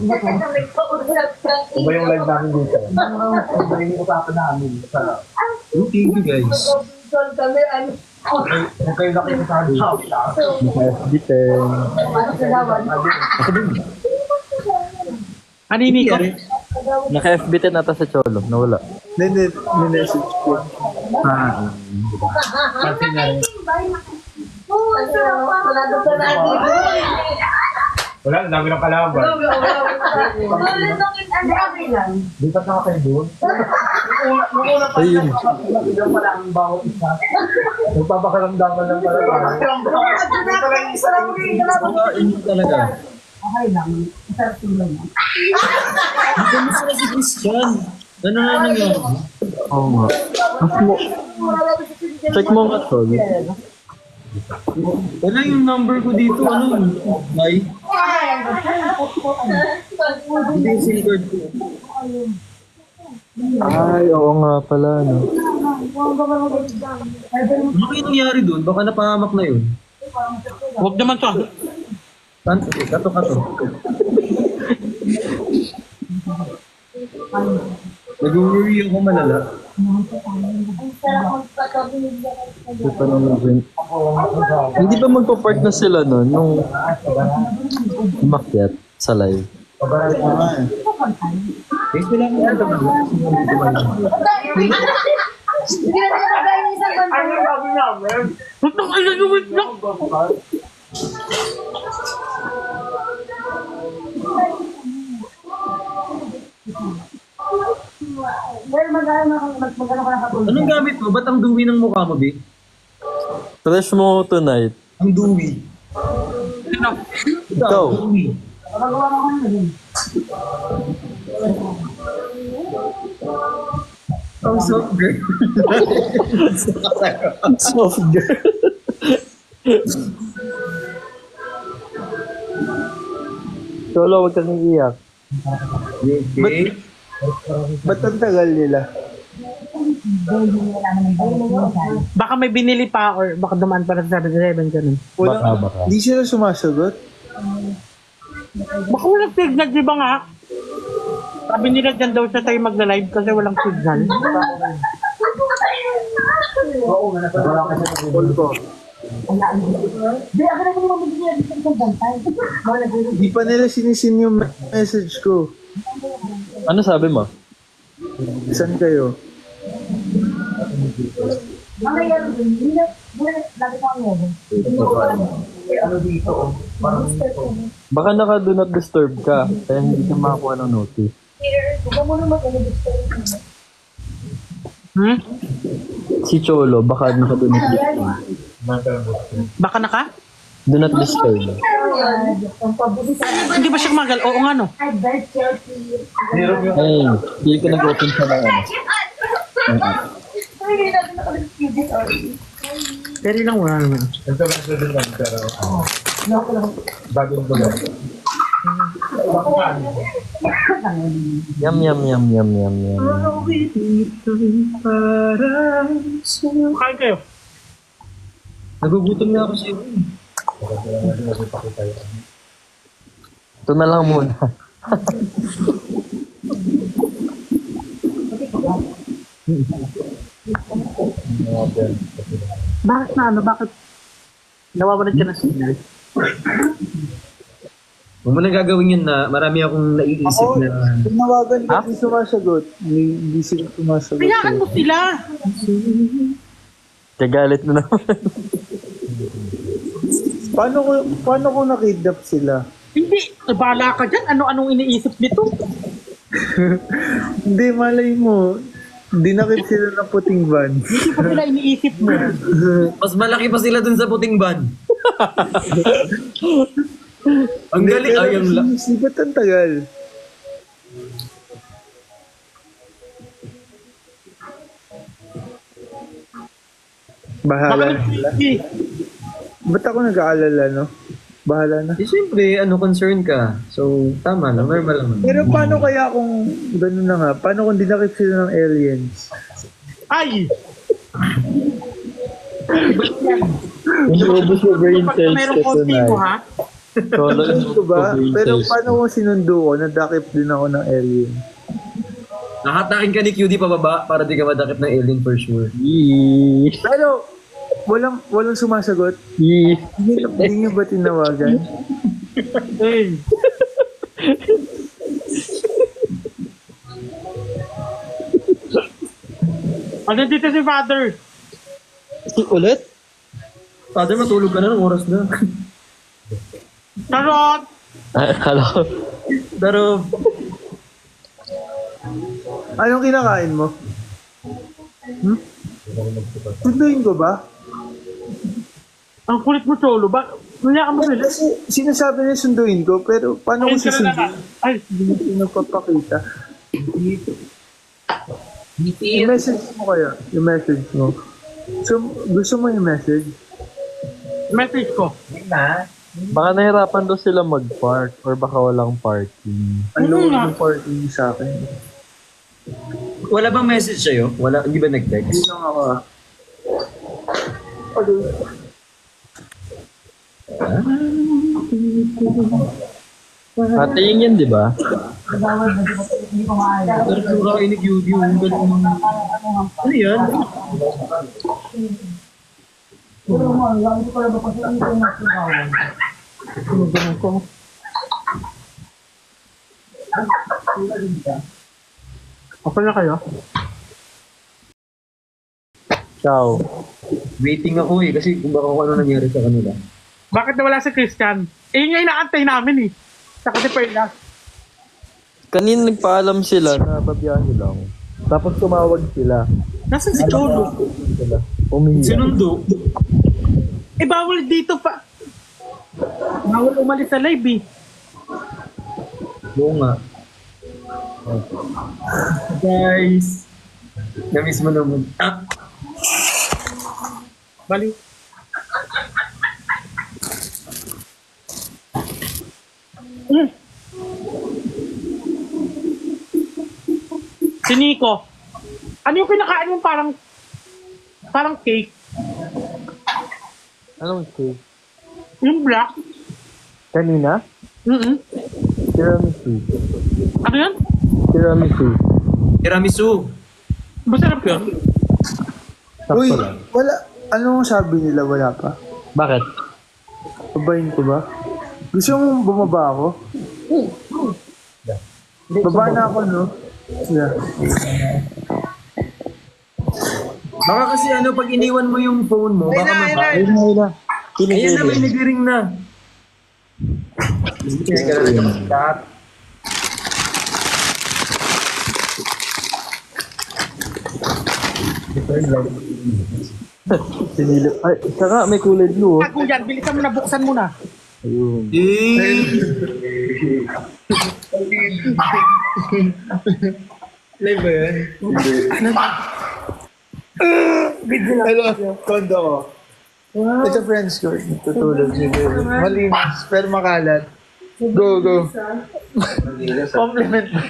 Iba yung live namin dito. Iba yung usapan namin sa... Thank you guys. Huwag kayo nakita sa house. Bitin. Anini ko? Naka-FB10 nata sa Cholo. Nawala. Message ko. Kasi nga rin. Wala, ang dami ng kalaban. Dito na kayo doon. Ayun. Nagpapakaramdaman lang talaga. Hindi talaga. Hindi mo sila si Christian. Ano na nangyari? Oo nga. Check mo nga, Cholo. Wala yung number ko dito. Ano? Ay? Hindi yung SIM card ko. Ay, oo nga pala, no. Ano kayo nangyari doon? Baka napahamak na yun. Huwag naman to. Kato. Nag-worry ako malala. Ito pa naman din. Hindi ba magpa-park na sila nun nung umakyat sa live? Guys, wala akong nagtagal. Putang ina nyo, wait lang. Anong gamit mo? Ba't ang duwi ng mukha mo, B? Fresh mo tonight. Ang duwi. Ano? Ikaw. Duwi. Ang soft girl. Soft girl. Cholo, huwag kang iiyak. Okay. Ba't ang tagal nila? Baka may binili pa or baka dumaan pa sa 7-Eleven ganun. Baka. Hindi sila sumasagot. Baka walang signal, di ba nga? Sabi nila dyan daw siya tayo magla-live kasi walang signal. Hindi pa nila sinisin yung message ko. Ano sabi mo? Saan kayo? Baka naka-do not disturb ka, kaya hindi ka makakuha ng notice. Hmm? Si Cholo, baka naka-do not disturb. Baka naka? Do not disturb. Hindi ba siya kumagal? Oo nga no. Ay, hindi ka nag-open siya ng ano. Ng app. Pero lang wala naman. Yum, yum, yum, yum, yum, yum. Kain kayo. Nagugutom na ako sa'yo. Ito na lang muna. Bakit na ano? Bakit nawawalan ka ng signal? Huwag mo nang gagawin yun na marami akong naiisip Ako, na... tinawagan ko hindi sumasagot. Hindi sila sumasagot. Kailangan mo sila. Kagalit na naman. Paano ko nakidnap sila? Hindi. Bala ka dyan. Ano-anong iniisip nito? Hindi, malay mo. Dinakit sila ng puting van. Hindi pa sila iniisip mo. Mas malaki pa sila dun sa puting van. Ang galing. Ay, ang Ba't ang tagal? Bahala na sila. Ba't ako nag-aalala, no? Bahala na. Eh, siyempre, concern ka. So, tama lang. Normal lang. Pero paano kaya kung gano'n na nga? Paano kung dinakit sila ng aliens? Ay! Inubos yung brain Pag cells merong ko konti mo tonight. ha? Cholo, Ito ba? inubos yung brain Pero cells paano ko. kung sinundo ko? Nadakip din ako ng alien. Nakatakin ka ni QD pababa para di ka madakip ng alien for sure. Yee. Pero, walang sumasagot. Yee. Hindi niyo ba tinawagan? Hey! Ano dito si Father? Ulit? Father, matulog ka na ng oras na. Charot! Akala ko. Pero, Anong kinakain mo? Sunduin ko ba? Ang kulit mo, Cholo. Kaya mo sila. Kasi sinasabi niya sunduin ko, pero paano ko Ayun ka na susunduin? Ay, Hindi ko nagpapakita. I-message mo kaya. I-message mo. So, gusto mo i-message? message ko. Baka nahirapan daw sila mag-park or baka walang parking. Ang low ng party sa akin. wala bang message sa'yo? Wala, hindi ba Hindi nag-text? lang ako. Ate yun yan, di ba? Pero pura kayo ni QD, ang galing ng... Ano yan? Okay na kayo? Ciao. Waiting ako eh, kasi kung baka kung ano nangyari sa kanila. Bakit nawala si Christian? Eh, yun nga inaantay namin eh. Saka si Perla. Kanina nagpaalam sila na babiyahe lang. Tapos tumawag sila. Nasaan si Cholo? Umiyak. Sinundo. Eh, bawal dito pa. Bawal umalis sa live eh. Oo nga. Guys. Na-miss mo naman. Ah! Bali. Si Nico. Ano yung kinakain mo parang cake? Anong cake? Yung black? Kanina? Tiramisu. Ano yan? Tiramisu. Tiramisu. Masarap yun. Sakto Uy, lang. wala. Anong sabi nila? Wala pa. Bakit? Babayin ko ba? Gusto mong bumaba ako? Baba na ako, no? Yeah. Baka kasi ano, pag iniwan mo yung phone mo, baka Ayun na. Ayan na, may nag-ring na. Lahat. Sinilip. Ay, saka may kulay blue. Ako yan, bilisan mo na, buksan mo na. Ayun. Live ba yan? Hello, kondo ko. Ito friends ko. Tutulog siguro. Malinis, pero makalat. Go, go. Compliment mo.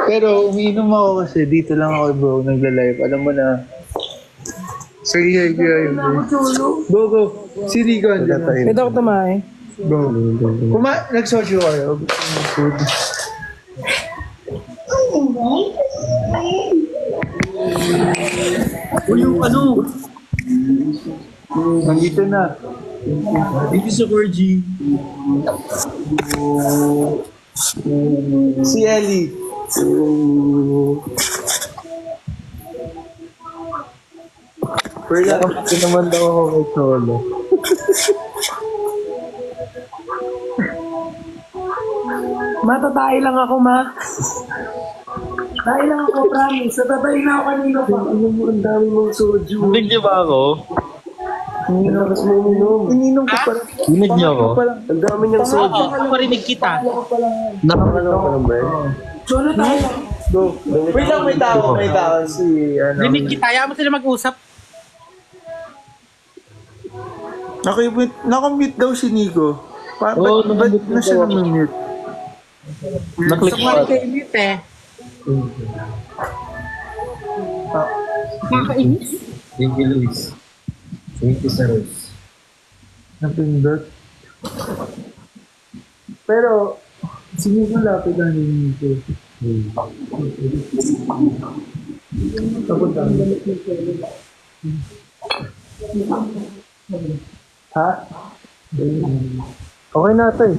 Pero umiinom ako kasi dito lang ako bro, nagla-live. Alam mo na. So yeah. Go, go. Si Rico. Pwede ako tumae. Go. Nag-soju kayo. Food. O yung ano, Nandito na. dito sa Corgi. Si Ellie. Perla, ito naman daw ako kay Cholo. Matatay lang ako, ma. Tatay lang ako, promise. Natatay na ako kanina pa. Ano mo, ang dami mong soju. Dinig niyo ba ako? Tapos mo uminom. Ininom ko pala. Dinig niyo ako? Ang dami niyang soju. Oo, parinig kita. Nakakalaw ka ng ba? Cholo tayo. Go. Wait lang, may tao. May tao. Si, ano. Rinig kita, ayaw mo sila mag-usap. Nakamute daw si Nico. Oo, Ba't nakamute na siya daw ako. namamute? Naklik Sa pa. mga kayo mute eh. Nakakainis. Thank you, Luis. Thank you, Saros. Napindot. Pero, si Nico lapit ang Nico. Tapos ha? Okay na ito eh.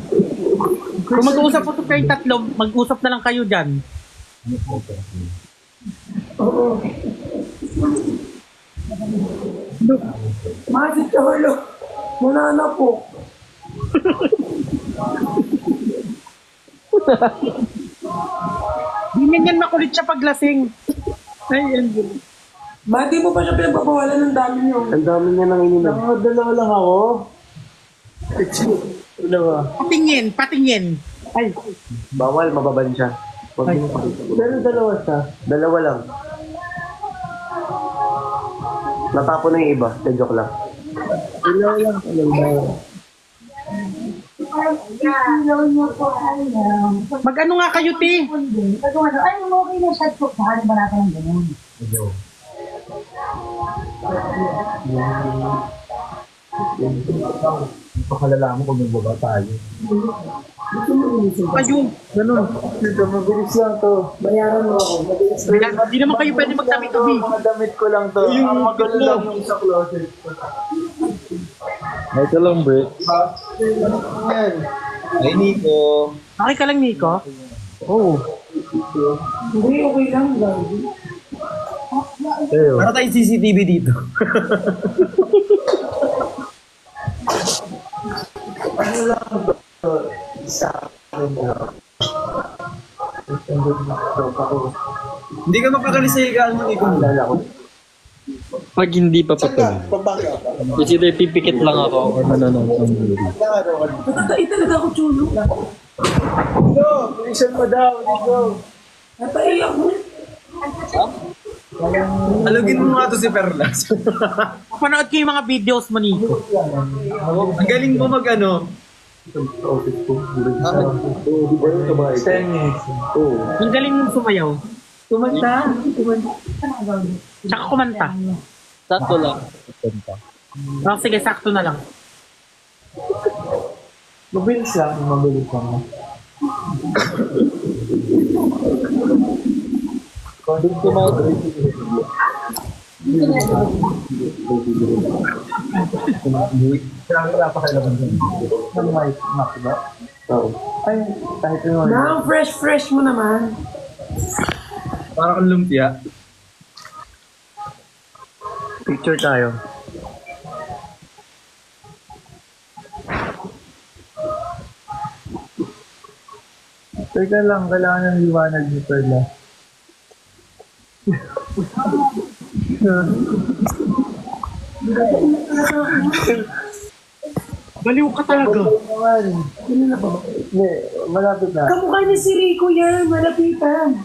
Kung mag-uusap po kayong tatlo, mag-usap na lang kayo dyan. Ma, si Cholo. Muna na po. Di yan makulit siya paglasing. Ay, yan yun. Ma, di mo pa siya pinagpapawalan ng dami niyo. Ang dami niya nang ininom. Nakakadalawa lang ako. Dalawa. Patingin. Ay, Bawal, mababan siya. Pero dalawa siya. Dalawa lang. Natapon na yung iba. Joke lang. Dalawa lang. mag-ano nga kayo, ti? Ay, okay na shot ko. Saan ba natin ang ganun? Pakalala mo kung nagbaba tayo. Ayun, ganun. Dito, mabilis lang to. Bayaran mo ako. Mabilis lang. Di naman kayo pwede magtabi-tabi. Mga damit ko lang to. Ang magalo lang yung sa closet ko. Ito lang, Brett. Yan. Ay, Nico. Okay ka lang, Nico? Oh. Hindi, okay lang. Para tayong CCTV dito. Ano lang ba sa akin na Hindi ka mapakali sa higaan mo, Nico. Pag hindi pa patuloy. Kasi either pipikit lang ako or manonood ng movie. Patay talaga ako, Chulo. Dito, bilisan mo daw, dito. Patay ako. Alugin mo nga to si Perlas. Panood ko yung mga videos mo, Nico. Ang galing mo mag-ano. 10 minutes. Ang galing mong sumayaw. Kumanta. Tsaka kumanta. Sakto lang. Oh, sige, sakto na lang. Mabilis lang. Kung tumagal. Ang mic, Mac ba? Oo. Ay, kahit yung Na, fresh mo naman. Para kang lumpia. Picture tayo. Teka lang, kailangan ng liwanag ni Perla. Baliw ka talaga. Hindi, malapit na. Kamukha niya si Rico yan. Malapitan.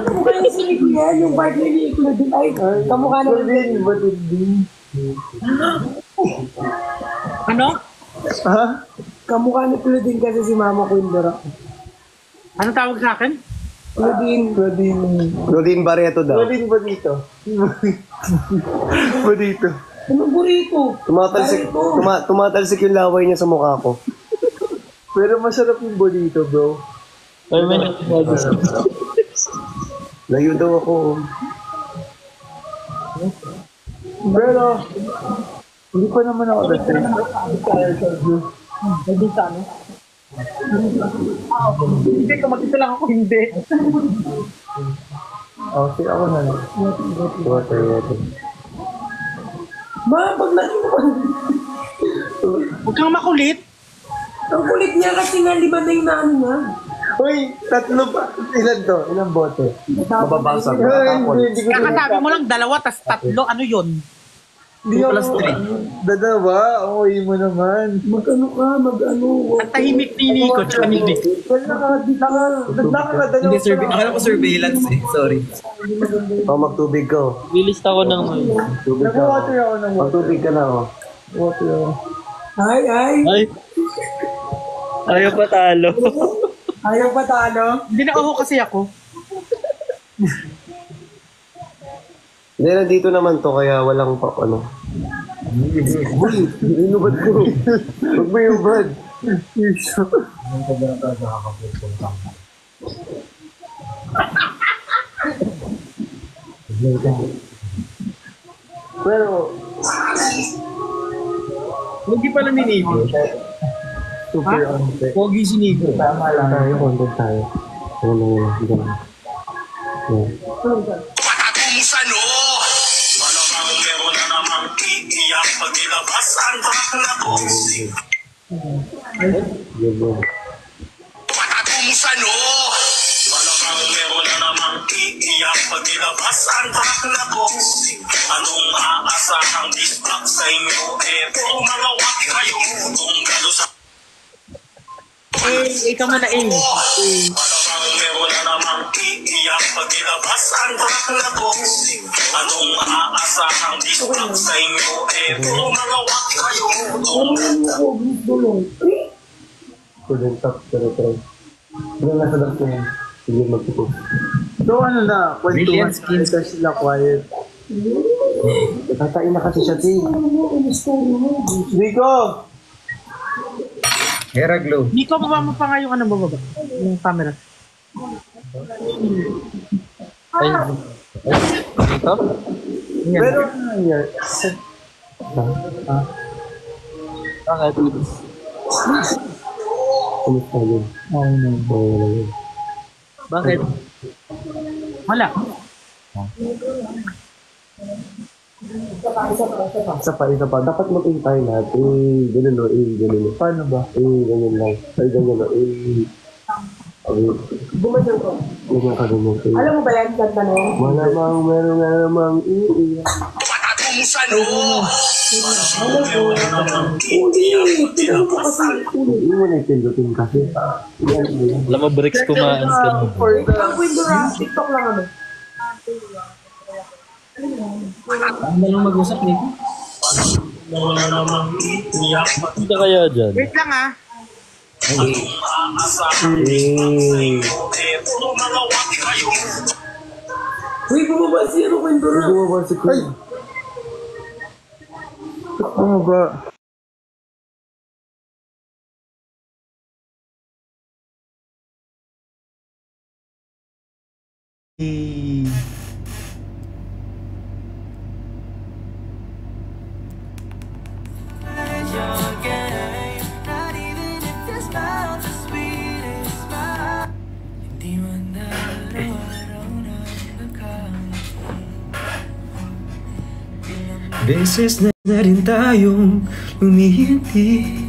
Kamukha niya si Rico yan. Yung partner ni Rico na din. Ay, kamukha na rin. Ano? Ha? Kamukha ni Claudine kasi si Mama Quindora. Ano tawag sa akin? Claudine Barreto daw. Claudine ba dito? Ba dito? Anong burrito? Tumatalsik yung laway niya sa mukha ko. Pero masarap yung bonito, bro. Ay, may nagsasabi. Layo daw ako. Pero, hindi pa naman ako dating. Hindi ka, ano? Hindi ka, mag-isa lang ako, hindi. Okay, ako na lang. Water. Ma, pag nakita Huwag kang makulit. ang kulit niya kasi nga 5 na yung naano niya. Uy, 3 pa. Ilan to? Ilang bote? Mababasag. Hindi ko Kakatabi mo lang 2, tas 3. Ano yun? Hindi ako. Dalawa? Okay mo naman. Mag-ano ka, mag-ano. Ang tahimik ni Nico, tsaka ni Vic. Hindi, akala ko surveillance eh. Sorry. Magtubig ka. Lilista ko ng Tubig ka. Nag-water ako ng water. Magtubig ka na. Water ako. Ay. Ay! Ayaw pa talo. Ayaw pa talo. Hindi na kasi ako. Hindi, nandito naman to, kaya walang pa, ano. Uy, inubad ko. Huwag mo yung bad. Pero, Hindi pala ni Nico. super ante. Pogi si Nico. Tama lang. Content tayo. Patatumusan o malamang meron na namang iiyak pag nilabas ang bakla ko. Patatumusan o malamang meron na namang iiyak pag nilabas ang bakla ko. Anong aasahang disbak sa inyo? Puro mga wak kayo. Tunggalo sa Ikaw muna, malamang meron na namang iiyak pag nilabas ang bakla ko. Anong aasahang disbak sa inyo? Puro mga wak kayo. Student top, pero. Hindi na sa dark yun. Hindi magtipog. So ano na, kwentuhan sila sila quiet. Tatain na kasi siya, Ting. Rico! Hera Glow. Nico, baba mo pa nga yung ano, bababa. Yung camera. Ay, ito? Pero ano nangyari? Bakit? Kumusta yun? Oh no. Bakit? Wala. Isa pa. Dapat mag-intay lahat. Ganun o, ganun o. Paano ba? Ganyan lang. Ay, ganyan o. Gumanyan ko. Ganyan ka, ganyan. Alam mo ba yan, kanta na yan? Malamang, meron nga namang iiyak. Patatusan mo! Hindi mo na itindutin kasi. Alam mo, bricks kumain ka mo. Ang window na, TikTok lang ano. Ano lang mag-usap nito? Hindi kaya dyan. Wait lang ah. Uy, bumaba si ano, window na. Bumaba si Queen. Ano ba? Beses na rin tayong lumihindi.